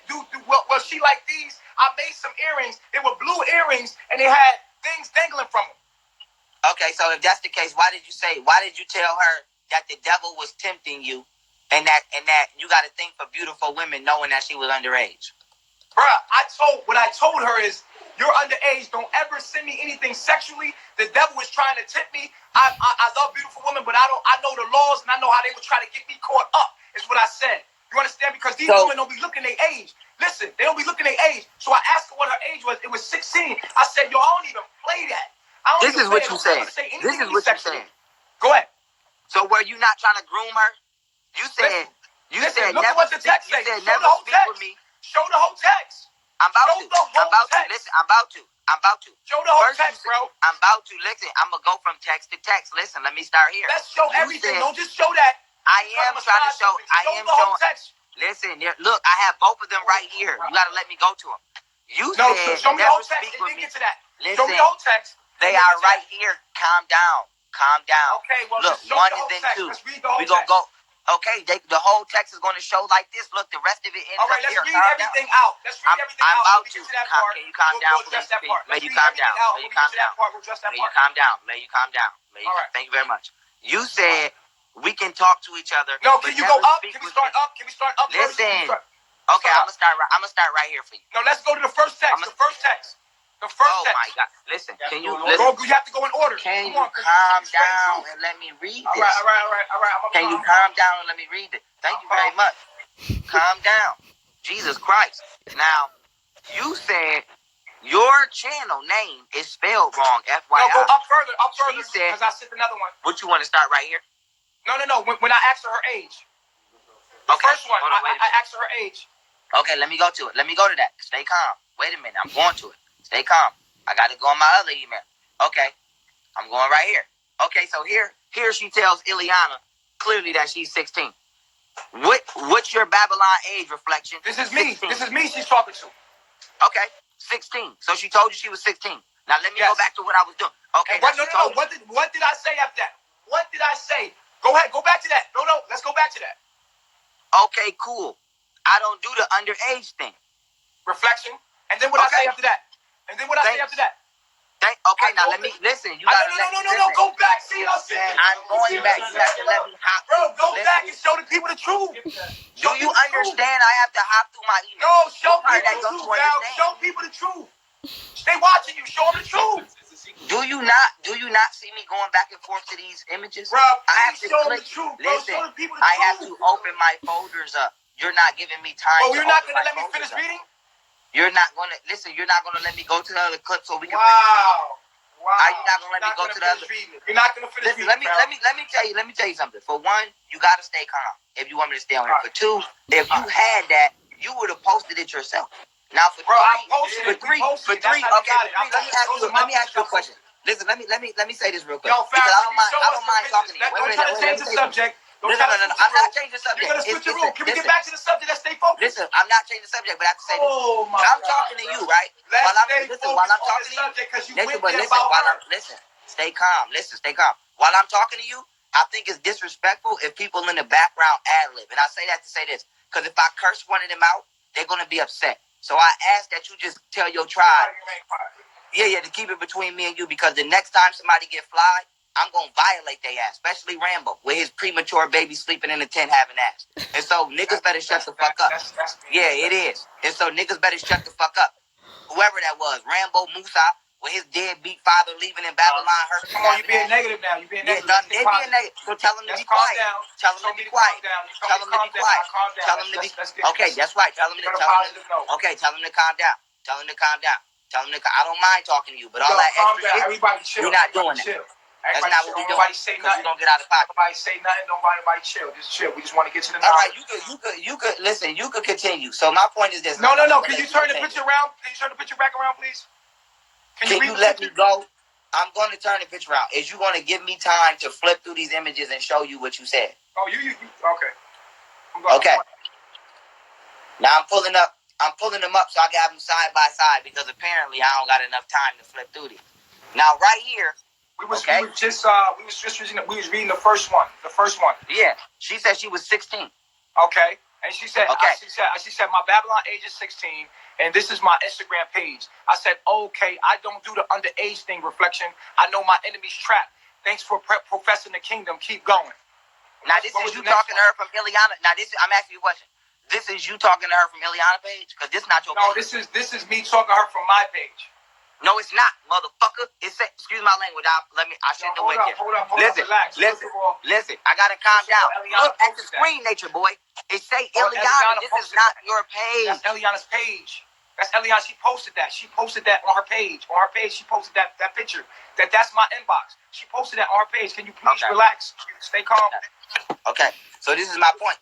Speaker 1: well, she like these. I made some earrings. They were blue earrings and they had things dangling from them.
Speaker 2: Okay, so if that's the case, why did you tell her that the devil was tempting you and that you got to think for beautiful women knowing that she was underage?
Speaker 1: Bruh, what I told her is, you're underage. Don't ever send me anything sexually. The devil is trying to tempt me. I love beautiful women, but I know the laws and I know how they would try to get me caught up. Is what I said. You understand? Because these women don't be looking their age. Listen, they don't be looking their age. So I asked her what her age was. It was 16. I said, yo, I don't even play that.
Speaker 2: This is what you said. This is what you said.
Speaker 1: Go ahead.
Speaker 2: So were you not trying to groom her? You said
Speaker 1: look
Speaker 2: never
Speaker 1: at what the text
Speaker 2: speak. You
Speaker 1: says.
Speaker 2: said never speak with me.
Speaker 1: Show the whole text.
Speaker 2: I'm about to. Listen, I'm about to.
Speaker 1: Show the whole text, bro.
Speaker 2: I'm about to. Listen, I'm going to go from text to text. Listen, let me start here.
Speaker 1: Let's show everything. Don't just show that.
Speaker 2: I am trying to show. I am
Speaker 1: the whole
Speaker 2: showing.
Speaker 1: Text.
Speaker 2: Listen, look, I have both of them right here. You got to let me go to them. You said
Speaker 1: show me the
Speaker 2: never
Speaker 1: whole text.
Speaker 2: speak with me.
Speaker 1: Get to that.
Speaker 2: Listen,
Speaker 1: show me the whole text.
Speaker 2: They are right here. Calm down.
Speaker 1: Okay, well,
Speaker 2: look,
Speaker 1: just show
Speaker 2: one
Speaker 1: the whole
Speaker 2: and then
Speaker 1: text.
Speaker 2: two.
Speaker 1: Let's read the whole
Speaker 2: We're going to
Speaker 1: text.
Speaker 2: go. Okay, the whole text is going to show like this. Look, the rest of it ends
Speaker 1: all right,
Speaker 2: up here.
Speaker 1: Let's read everything out.
Speaker 2: I'm about to. Can you calm down, please? May you calm down. May you calm down. May you calm down. May you calm down.
Speaker 1: All right.
Speaker 2: Thank you very much. You said we can talk to each other.
Speaker 1: No, can you go up? Can we start up?
Speaker 2: Listen. Okay, I'm gonna start right here for you.
Speaker 1: No, let's go to the first text. The first text.
Speaker 2: Oh my God! Listen, can you listen?
Speaker 1: You have to go in order.
Speaker 2: Can you calm down and let me read this?
Speaker 1: All right.
Speaker 2: Can you calm down and let me read it? Thank you very much. Calm down. Jesus Christ. Now, you said your channel name is spelled wrong. FYI.
Speaker 1: No, go up further.
Speaker 2: She said,
Speaker 1: because I sent another one.
Speaker 2: What you want to start right here?
Speaker 1: No. When I asked her age. The first one, I asked her age.
Speaker 2: Okay, let me go to it. Let me go to that. Stay calm. Wait a minute. I'm going to it. Stay calm. I got to go on my other email. Okay. I'm going right here. Okay, so here she tells Ileana, clearly that she's 16. What's your Babylon age reflection?
Speaker 1: This is me.
Speaker 2: 16.
Speaker 1: This is me she's talking to.
Speaker 2: Okay, 16. So she told you she was 16. Now let me go back to what I was doing. Okay,
Speaker 1: what, no. What did I say after that? What did I say? Go ahead. Go back to that. No. Let's go back to that.
Speaker 2: Okay, cool. I don't do the underage thing.
Speaker 1: Reflection. And then what I say after that?
Speaker 2: Okay, now let me listen. You gotta
Speaker 1: no. Go back. See what I'm saying?
Speaker 2: I'm going back. You have to let me hop.
Speaker 1: Bro, go back and show the people the truth.
Speaker 2: Do you understand? I have to hop through my email.
Speaker 1: No, show people the truth, Val. Show people the truth. They watching you. Show them the truth.
Speaker 2: Do you not see me going back and forth to these images?
Speaker 1: Bro,
Speaker 2: I have to
Speaker 1: show them
Speaker 2: click.
Speaker 1: the truth. Bro,
Speaker 2: Listen,
Speaker 1: show the people the
Speaker 2: I
Speaker 1: truth.
Speaker 2: have to open my folders up. You're not giving me time.
Speaker 1: Oh, you're not gonna let me finish reading?
Speaker 2: You're not gonna listen. You're not gonna let me go to the other clip so we can.
Speaker 1: Wow.
Speaker 2: Are you not gonna let me go to the other?
Speaker 1: You're not gonna finish
Speaker 2: reading.
Speaker 1: Listen,
Speaker 2: let me tell you something. For one, you gotta stay calm if you want me to stay on here. For two, if you had that, you would have posted it yourself. Now for three, let me ask you a question. Listen, let me say this real quick.
Speaker 1: Yo,
Speaker 2: because I don't mind talking to you.
Speaker 1: Don't try to change the subject.
Speaker 2: No, I'm not changing the subject.
Speaker 1: You're gonna switch the rule. Can we get back to the subject? Let's stay focused.
Speaker 2: Listen, I'm not changing the subject, but I have to say this. I'm talking to you, right?
Speaker 1: While I'm
Speaker 2: talking to you, listen, stay calm. Stay calm. While I'm talking to you, I think it's disrespectful if people in the background ad-lib. And I say that to say this, because if I curse one of them out, they're going to be upset. So I ask that you just tell your tribe, to keep it between me and you, because the next time somebody get fly, I'm going to violate their ass, especially Rambo, with his premature baby sleeping in the tent having ass. And so niggas better shut the fuck up. Yeah, it is. And so niggas better shut the fuck up. Whoever that was, Rambo Musa, with his deadbeat father leaving in Babylon.
Speaker 1: Come on, you being negative now. You being negative.
Speaker 2: They being negative. So tell them to be quiet. Tell them to be quiet. Tell them to be quiet. Tell them to be. Okay, that's right. Tell them to. Okay, tell them to calm down. Tell them to calm down. Tell them to. I don't mind talking to you, but all that extra shit,
Speaker 1: everybody chill.
Speaker 2: We're not doing that. That's not what we doing.
Speaker 1: Nobody say nothing.
Speaker 2: We don't get out of pocket.
Speaker 1: Nobody say nothing. Nobody chill. Just chill. We just want to get to the.
Speaker 2: All right, you could listen. You could continue. So my point is this.
Speaker 1: No. Can you turn the picture around? Can you turn the picture back around, please?
Speaker 2: Can you let me go? I'm going to turn the picture around. Is you going to give me time to flip through these images and show you what you said?
Speaker 1: Oh, you okay.
Speaker 2: Okay. Now I'm pulling them up so I can have them side by side because apparently I don't got enough time to flip through these. Now right here,
Speaker 1: we was reading the first one.
Speaker 2: Yeah. She said she was 16.
Speaker 1: Okay. And she said, she said, my Babylon age is 16, and this is my Instagram page. I said, okay, I don't do the underage thing, reflection. I know my enemy's trap. Thanks for professing the kingdom. Keep going.
Speaker 2: Now, this is you talking to her from Ileana. Now, I'm asking you a question. This is you talking to her from Ileana page? Because this is not your page.
Speaker 1: No, this is me talking to her from my page.
Speaker 2: No, it's not, motherfucker. Excuse my language. I shouldn't do it.
Speaker 1: Hold up, relax.
Speaker 2: Listen. I gotta calm down. Look at the screen, Nature Boy. It say Eliana. This is not your page.
Speaker 1: That's Eliana's page. That's Eliana. She posted that. She posted that on her page. On her page, she posted that picture. That's my inbox. She posted that on her page. Can you please relax? Stay calm.
Speaker 2: Okay. So this is my point.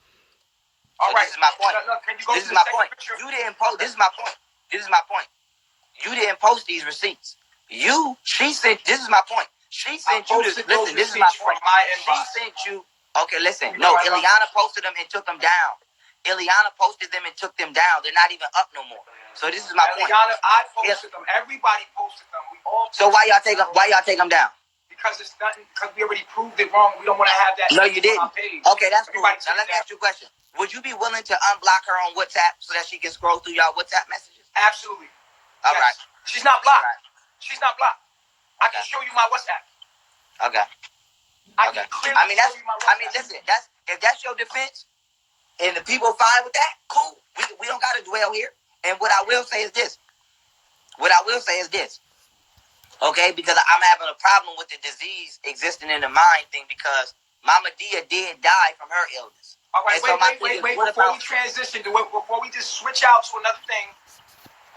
Speaker 1: All right.
Speaker 2: This is my point.
Speaker 1: Can you go
Speaker 2: this
Speaker 1: to
Speaker 2: is my point.
Speaker 1: Picture?
Speaker 2: You didn't post. This is my point. This is my point. You didn't post these receipts. She sent. This is my point. She sent you this. Listen, this is my point. She sent you. Okay, listen. No, Ileana posted them and took them down. Ileana posted them and took them down. They're not even up no more. So this is my point.
Speaker 1: Ileana, I posted them. Everybody posted them. We all.
Speaker 2: So why y'all take them down?
Speaker 1: Because it's nothing. Because we already proved it wrong. We don't want to have that.
Speaker 2: No, you didn't. Okay, that's cool. Now let me ask you a question. Would you be willing to unblock her on WhatsApp so that she can scroll through y'all WhatsApp messages?
Speaker 1: Absolutely.
Speaker 2: All right.
Speaker 1: She's not blocked. She's not blocked. I can show you my WhatsApp.
Speaker 2: Okay. Listen. If that's your defense, and the people fine with that, cool. We don't gotta dwell here. And what I will say is this. Okay, because I'm having a problem with the disease existing in the mind thing because Mama Dia did die from her illness.
Speaker 1: All right, wait. Before we transition, before we just switch out to another thing.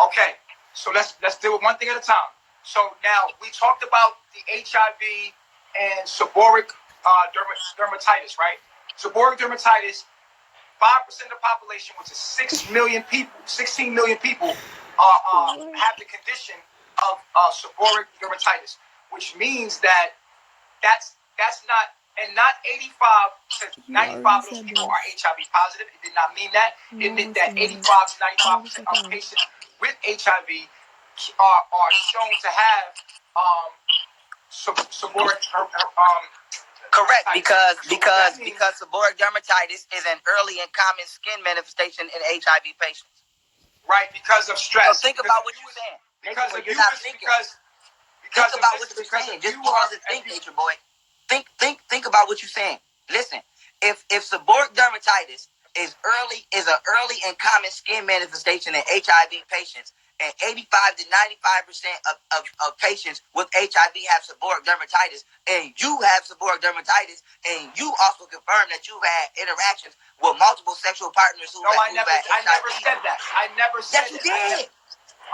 Speaker 1: Okay, so let's deal with one thing at a time. So now we talked about the HIV and seborrheic dermatitis, right? Seborrheic dermatitis, 5% of the population, which is 16 million people, have the condition of seborrheic dermatitis, which means that's not and not 85 to 95 of those people are HIV positive. It did not mean that. It meant that 85 to 95% of patients with HIV are shown to have seborrheic
Speaker 2: correct, because seborrheic dermatitis is an early and common skin manifestation in HIV patients.
Speaker 1: Right, because of stress.
Speaker 2: So think about what you're saying.
Speaker 1: Because
Speaker 2: you're not thinking. Think about what you're saying. Just pause and think, Nature Boy. Think about what you're saying. Listen, if seborrheic dermatitis is an early and common skin manifestation in HIV patients, and 85 to 95% of patients with HIV have seborrheic dermatitis, and you have seborrheic dermatitis, and you also confirm that you've had interactions with multiple sexual partners who
Speaker 1: I never said that. I never said
Speaker 2: that. Yes, you did.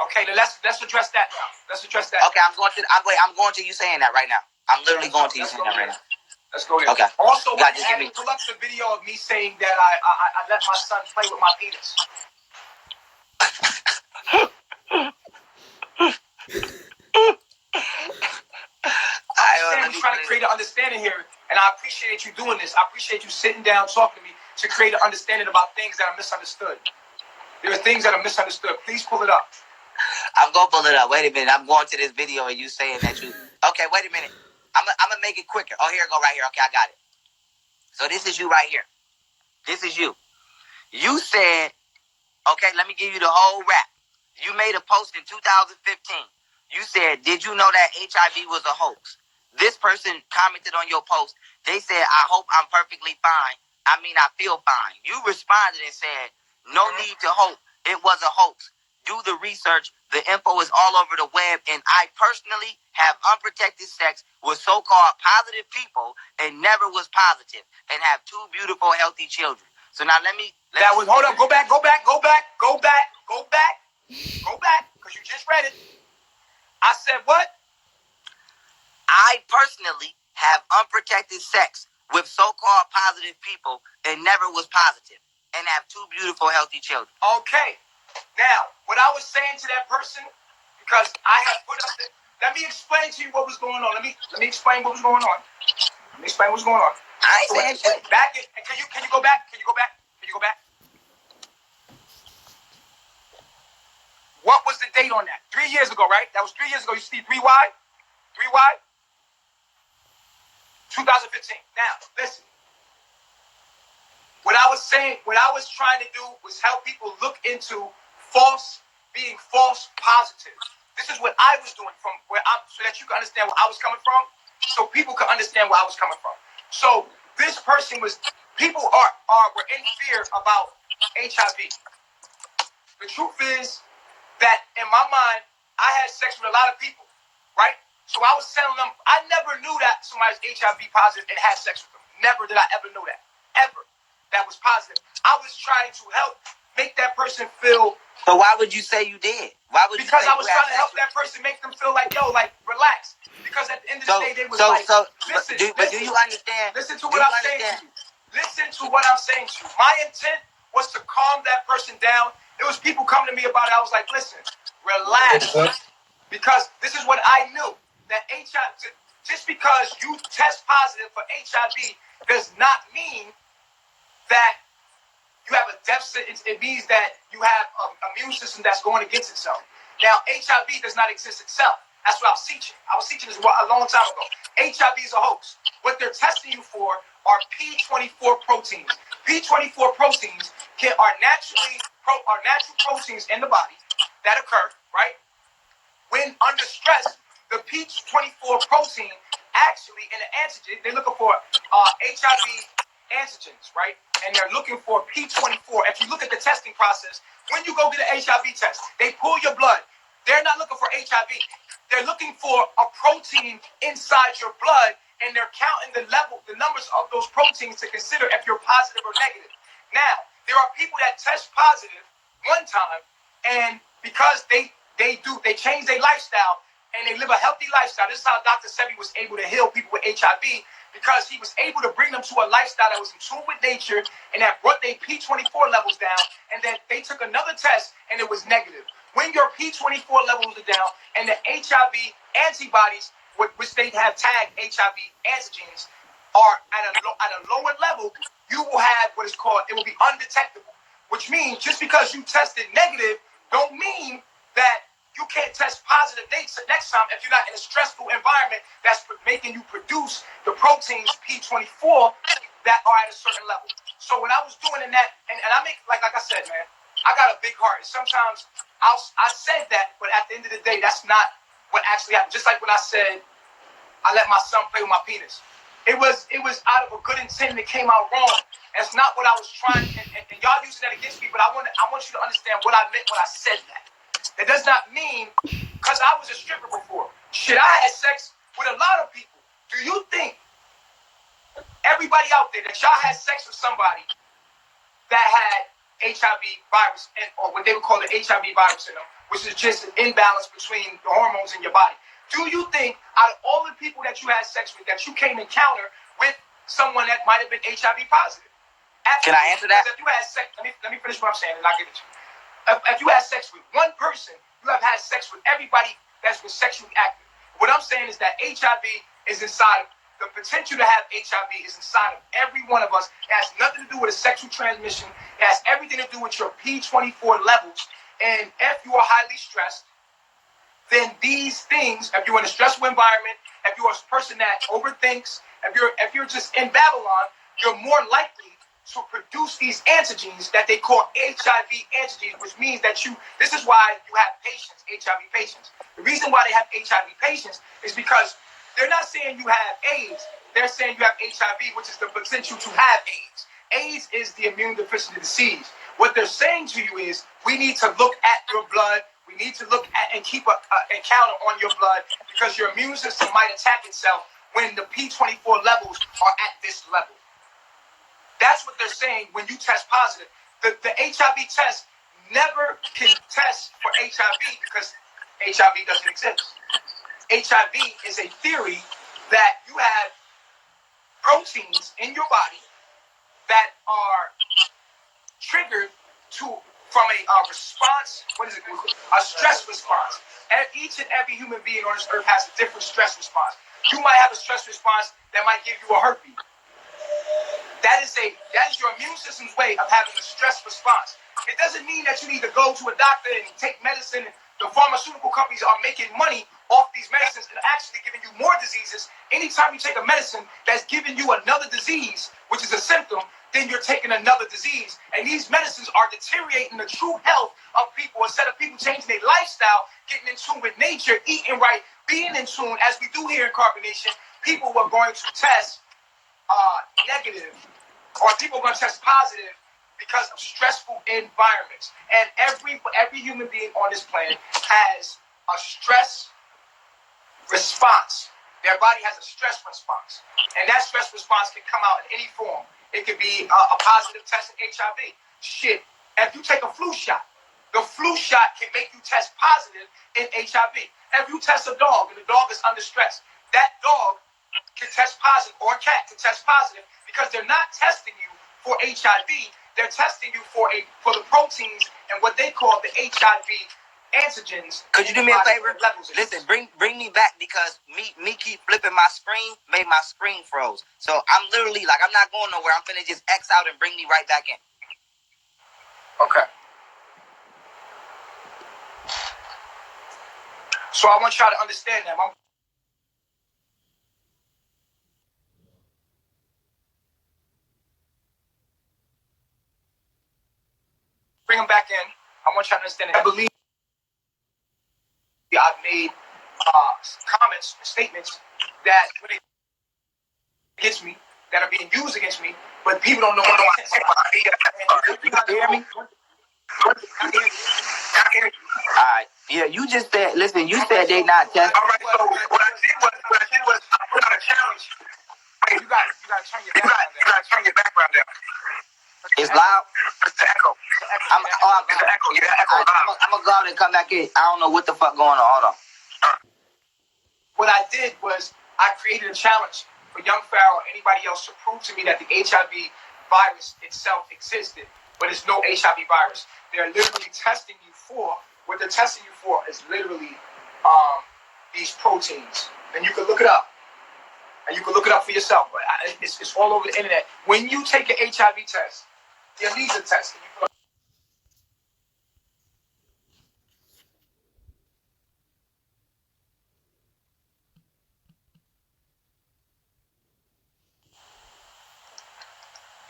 Speaker 1: Okay, then let's address that now. Let's address that.
Speaker 2: Okay, I'm going to you saying that right now. I'm literally going to you saying that right now.
Speaker 1: Let's go there.
Speaker 2: Okay.
Speaker 1: Also, pull up the video of me saying that I let my son play with my penis. I'm trying to create an understanding here, and I appreciate you doing this. I appreciate you sitting down talking to me to create an understanding about things that are misunderstood. There are things that are misunderstood. Please pull it up.
Speaker 2: I'm going to pull it up. Wait a minute. I'm going to this video and you saying that you... Okay, wait a minute. I'm going to make it quicker. Oh, here, go right here. Okay, I got it. So this is you right here. This is you. You said, okay, let me give you the whole rap. You made a post in 2015. You said, did you know that HIV was a hoax? This person commented on your post. They said, I hope I'm perfectly fine. I mean, I feel fine. You responded and said, no need to hope. It was a hoax. Do the research. The info is all over the web. And I personally have unprotected sex with so-called positive people and never was positive and have 2 beautiful, healthy children. So now
Speaker 1: hold up. Go back, because you just read it. I said what?
Speaker 2: I personally have unprotected sex with so-called positive people and never was positive and have 2 beautiful, healthy children.
Speaker 1: Okay. Now, what I was saying to that person, because I had put up let me explain to you what was going on. Let me explain what was going on. I ain't saying shit. Can you go back? What was the date on that? 3 years ago, right? That was 3 years ago. You see 3Y? 2015. Now, listen. What I was trying to do was help people look into being false positive. This is what I was doing so that you can understand where I was coming from, so people can understand where I was coming from. So this person people were in fear about HIV. The truth is that in my mind, I had sex with a lot of people, right? So I was telling them, I never knew that somebody's HIV positive and had sex with them. Never did I ever know that. Ever. That was positive. I was trying to help make that person feel...
Speaker 2: So why would you say you did?
Speaker 1: Because I was trying to help that person, make them feel like, yo, like, relax. Because at the end of the day, they was listen.
Speaker 2: But do you understand?
Speaker 1: Listen to what I'm saying to you. Listen to what I'm saying to you. My intent was to calm that person down. There was people coming to me about it. I was like, listen, relax. Because this is what I knew. That HIV, just because you test positive for HIV does not mean that you have a deficit. It means that you have an immune system that's going against itself. Now, HIV does not exist itself. That's what I was teaching. I was teaching this a long time ago. HIV is a hoax. What they're testing you for are P24 proteins. P24 proteins are natural proteins in the body that occur, right? When under stress, the P24 protein actually in an antigen, they're looking for HIV antigens, right? And they're looking for P24. If you look at the testing process, when you go get an HIV test, they pull your blood. They're not looking for HIV. They're looking for a protein inside your blood, and they're counting the numbers of those proteins to consider if you're positive or negative. Now, there are people that test positive one time, and because they change their lifestyle and they live a healthy lifestyle. This is how Dr. Sebi was able to heal people with HIV, because he was able to bring them to a lifestyle that was in tune with nature and that brought their P24 levels down, and then they took another test and it was negative. When your P24 levels are down and the HIV antibodies, which they have tagged HIV antigens, are at a lower level, you will have what is called, it will be undetectable, which means just because you tested negative don't mean that you can't test positive next time if you're not in a stressful environment that's making you produce the proteins P24 that are at a certain level. So when I was doing that, and I make, like I said, man, I got a big heart. Sometimes I said that, but at the end of the day, that's not what actually happened. Just like when I said I let my son play with my penis. It was out of a good intent and it came out wrong. That's not what I was trying, and y'all using that against me, but I want you to understand what I meant when I said that. It does not mean, because I was a stripper before. Shit, I had sex with a lot of people. Do you think everybody out there that y'all had sex with somebody that had HIV virus, or what they would call the HIV virus in them, which is just an imbalance between the hormones in your body? Do you think out of all the people that you had sex with that you came encounter with someone that might have been HIV positive? Absolutely.
Speaker 2: Can I answer that?
Speaker 1: Because if you had sex, let me finish what I'm saying and I'll give it to you. If you had sex with one person, you have had sex with everybody that's been sexually active. What I'm saying is that HIV is inside, the potential to have HIV is inside of every one of us. It has nothing to do with a sexual transmission. It has everything to do with your P24 levels. And if you are highly stressed, then these things, if you're in a stressful environment, if you're a person that overthinks, if you're just in Babylon, you're more likely to produce these antigens that they call HIV antigens, which means that this is why you have patients, HIV patients. The reason why they have HIV patients is because they're not saying you have AIDS, they're saying you have HIV, which is the potential to have AIDS. AIDS is the immune deficiency disease. What they're saying to you is, we need to look at your blood. We need to look at and keep a counter on your blood, because your immune system might attack itself when the P24 levels are at this level. That's what they're saying when you test positive. The HIV test never can test for HIV because HIV doesn't exist. HIV is a theory that you have proteins in your body that are triggered from a response. What is it? A stress response. And each and every human being on this earth has a different stress response. You might have a stress response that might give you a heartbeat. That is your immune system's way of having a stress response. It doesn't mean that you need to go to a doctor and take medicine. The pharmaceutical companies are making money off these medicines and actually giving you more diseases. Anytime you take a medicine that's giving you another disease, which is a symptom, then you're taking another disease. And these medicines are deteriorating the true health of people. Instead of people changing their lifestyle, getting in tune with nature, eating right, being in tune, as we do here in Carbonation, people are going to test negative, or people are going to test positive because of stressful environments. And every human being on this planet has a stress response. Their body has a stress response. And that stress response can come out in any form. It could be a positive test in HIV. Shit, if you take a flu shot, the flu shot can make you test positive in HIV. If you test a dog and the dog is under stress, that dog can test positive, or a cat can test positive, because they're not testing you for HIV. They're testing you for the proteins and what they call the HIV antigens.
Speaker 2: Could you do me a favor? Listen, bring me back, because me keep flipping my screen, made my screen froze. So I'm literally like, I'm not going nowhere. I'm finna just X out and bring me right back in.
Speaker 1: Okay. So I want y'all to understand that. Bring them back in. I want y'all to understand that. I believe I've made comments, statements that against me, that are being used against me, but people don't know what I'm saying.
Speaker 2: You hear me? Alright. Yeah, you just said, listen, you said they not testing.
Speaker 1: Alright, so what I did was I put out a challenge. Hey, you gotta turn your background down.
Speaker 2: It's loud.
Speaker 1: It's the echo.
Speaker 2: I'm gonna go out and come back in. I don't know what the fuck going on. Hold on.
Speaker 1: What I did was I created a challenge for young Pharaoh or anybody else to prove to me that the HIV virus itself existed, but it's no HIV virus. They're literally testing you for, what they're testing you for is literally these proteins. And you can look it up. And you can look it up for yourself. It's all over the internet. When you take an HIV test, the ELISA test,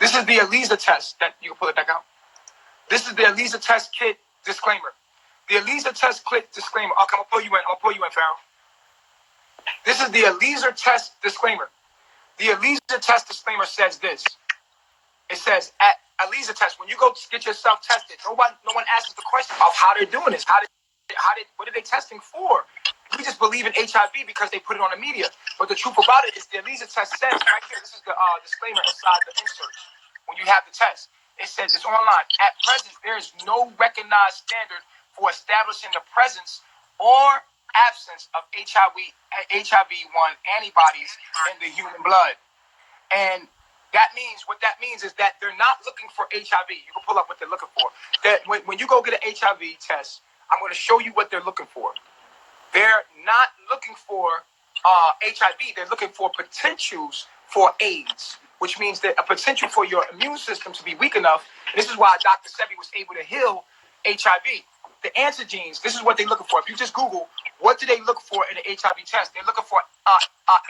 Speaker 1: this is the ELISA test that you can pull it back out. This is the ELISA test kit disclaimer. The ELISA test kit disclaimer. I'm gonna pull you in. I'll pull you in, Pharaoh. This is the ELISA test disclaimer. The ELISA test disclaimer says this. It says at ELISA test, when you go get yourself tested, no one asks the question of how they're doing this. What are they testing for? We just believe in HIV because they put it on the media. But the truth about it is the ELISA test says right here. This is the disclaimer inside the insert. When you have the test, it says it's online. At present, there is no recognized standard for establishing the presence or absence of HIV-1 antibodies in the human blood. And what that means is that they're not looking for HIV. You can pull up what they're looking for. That when you go get an HIV test, I'm going to show you what they're looking for. They're not looking for HIV. They're looking for potentials for AIDS, which means that a potential for your immune system to be weak enough. And this is why Dr. Sebi was able to heal HIV. The antigens, this is what they're looking for. If you just Google, what do they look for in an HIV test? They're looking for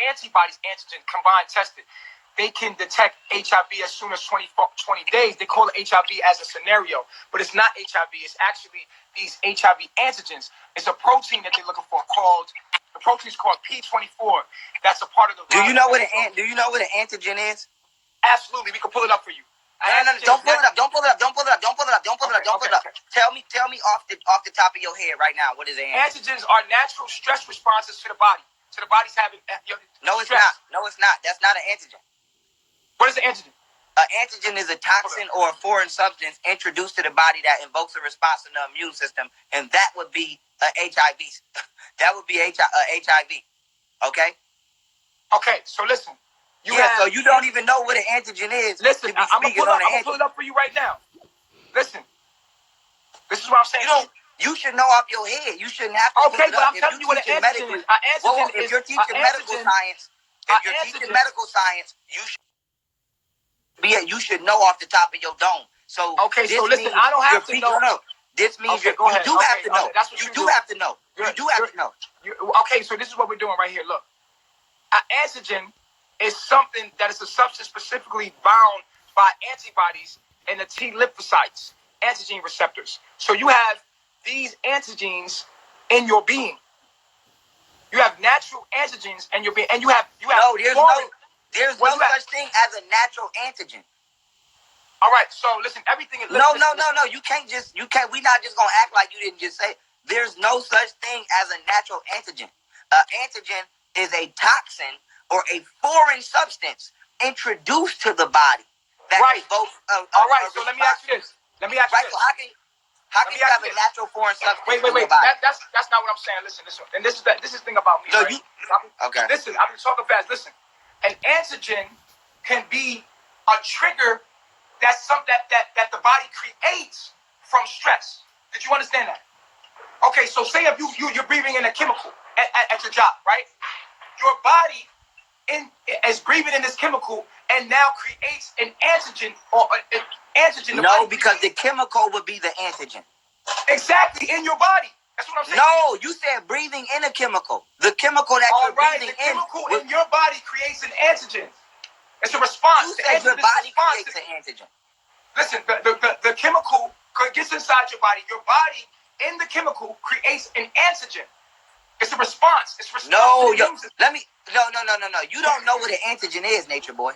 Speaker 1: antibodies, antigen, combined tested. They can detect HIV as soon as 20 days. They call it HIV as a scenario, but it's not HIV. It's actually these HIV antigens. It's a protein that they're looking for the protein is called P24. That's a part of the virus.
Speaker 2: Do you know what an antigen is?
Speaker 1: Absolutely. We can pull it up for you.
Speaker 2: No, don't pull it up. Don't pull it up. Tell me off the top of your head right now, what is an antigen?
Speaker 1: Antigens are natural stress responses to the body. So the body's having
Speaker 2: No, it's not. No, it's not. That's not an antigen.
Speaker 1: What is an antigen?
Speaker 2: An antigen is a toxin or a foreign substance introduced to the body that invokes a response in the immune system, and that would be HIV. That would be HIV. Okay?
Speaker 1: Okay, so listen.
Speaker 2: So you don't even know what an antigen is.
Speaker 1: Listen, I'm going to pull it up for you right now. Listen. This is what I'm saying.
Speaker 2: You should know off your head. You shouldn't have to.
Speaker 1: Okay, but I'm telling you what an antigen is.
Speaker 2: If you're teaching medical science, you should know off the top of your dome. So
Speaker 1: okay, so listen, I don't have to know.
Speaker 2: This means you do have to know. You do have to know.
Speaker 1: Okay, so this is what we're doing right here. Look, an antigen is something that is a substance specifically bound by antibodies and the T lymphocytes, antigen receptors. So you have these antigens in your being. You have natural antigens in your being, and you have
Speaker 2: there's no such thing as a natural antigen.
Speaker 1: All right, so listen, everything is...
Speaker 2: No. We're not just gonna act like you didn't just say it. There's no such thing as a natural antigen. An antigen is a toxin or a foreign substance introduced to the body that invokes
Speaker 1: all right, so let me ask you this.
Speaker 2: So how can you have a natural foreign substance?
Speaker 1: Wait. That's not what I'm saying. Listen. And this is the thing about me.
Speaker 2: No,
Speaker 1: right?
Speaker 2: Okay.
Speaker 1: Listen, I've been talking fast. Listen, an antigen can be a trigger that the body creates from stress. Did you understand that? Okay, so say if you're breathing in a chemical at your job, right? Your body is breathing in this chemical and now creates an antigen or an antigen.
Speaker 2: No, because the chemical would be the antigen.
Speaker 1: Exactly, in your body. That's what I'm saying.
Speaker 2: No, you said breathing in a chemical. The chemical that you're breathing in.
Speaker 1: The chemical in your body creates an antigen. It's a response.
Speaker 2: You said your body creates an antigen.
Speaker 1: Listen, the chemical gets inside your body. Your body in the chemical creates an antigen. It's a response. It's a response. No. You don't know what an antigen is, Nature Boy.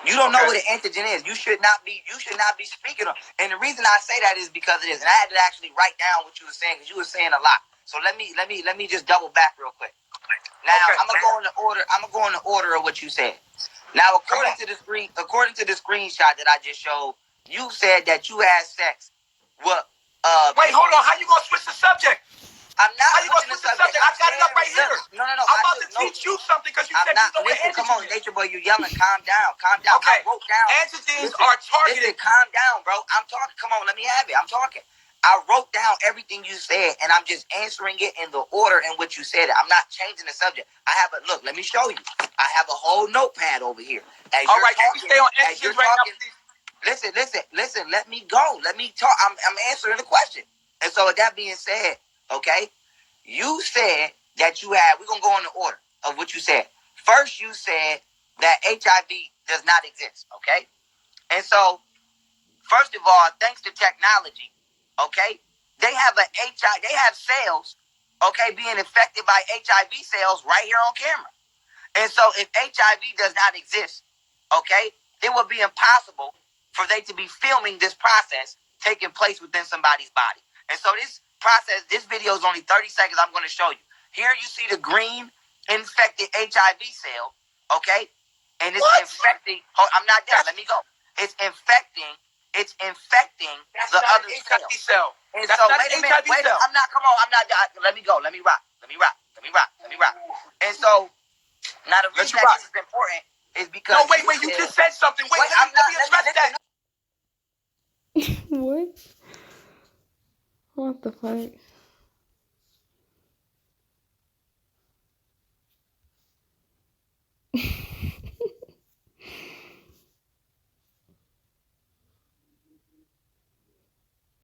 Speaker 1: You don't know what an antigen is. You should not be speaking on. And the reason I say that is because it is. And I had to actually write down what you were saying because you were saying a lot. So let me just double back real quick. Now I'm gonna go in the order of what you said. Now according to the screenshot that I just showed, you said that you had sex with wait, hold on. How you gonna switch the subject?
Speaker 2: I'm not.
Speaker 1: How you gonna switch the subject? I got it up right here.
Speaker 2: No.
Speaker 1: I'm about to teach you something because you said you know what antigen is.
Speaker 2: Come on, Nature Boy, you yelling. Calm down.
Speaker 1: Okay.
Speaker 2: I wrote down.
Speaker 1: Antigens are targeted.
Speaker 2: Listen, calm down, bro. I'm talking. Come on, let me have it. I'm talking. I wrote down everything you said, and I'm just answering it in the order in which you said it. I'm not changing the subject. I have a look. Let me show you. I have a whole notepad over here.
Speaker 1: All right, can we stay on extras right now?
Speaker 2: Listen. Let me go. Let me talk. I'm answering the question. And so, with that being said, okay, you said that you had. We're gonna go in the order of what you said. First, you said that HIV does not exist. Okay, and so first of all, thanks to technology, okay, they have they have cells, okay, being infected by HIV cells right here on camera. And so if HIV does not exist, okay, it would be impossible for they to be filming this process taking place within somebody's body. And so this process, this video is only 30 seconds. I'm going to show you. Here you see the green infected HIV cell, okay? And it's infecting. Oh, I'm not done. Let me go. It's infecting
Speaker 1: That's
Speaker 2: the
Speaker 1: not
Speaker 2: other
Speaker 1: an HIV
Speaker 2: cell.
Speaker 1: cell.
Speaker 2: And
Speaker 1: That's
Speaker 2: so
Speaker 1: not
Speaker 2: wait a
Speaker 1: an
Speaker 2: minute.
Speaker 1: HIV cell.
Speaker 2: I'm not. Come on. I'm not. Let me go. Let me rock. And so now the reason that this is important is because
Speaker 1: no, wait. You just said something. Wait, let me address that.
Speaker 5: What? What the fuck?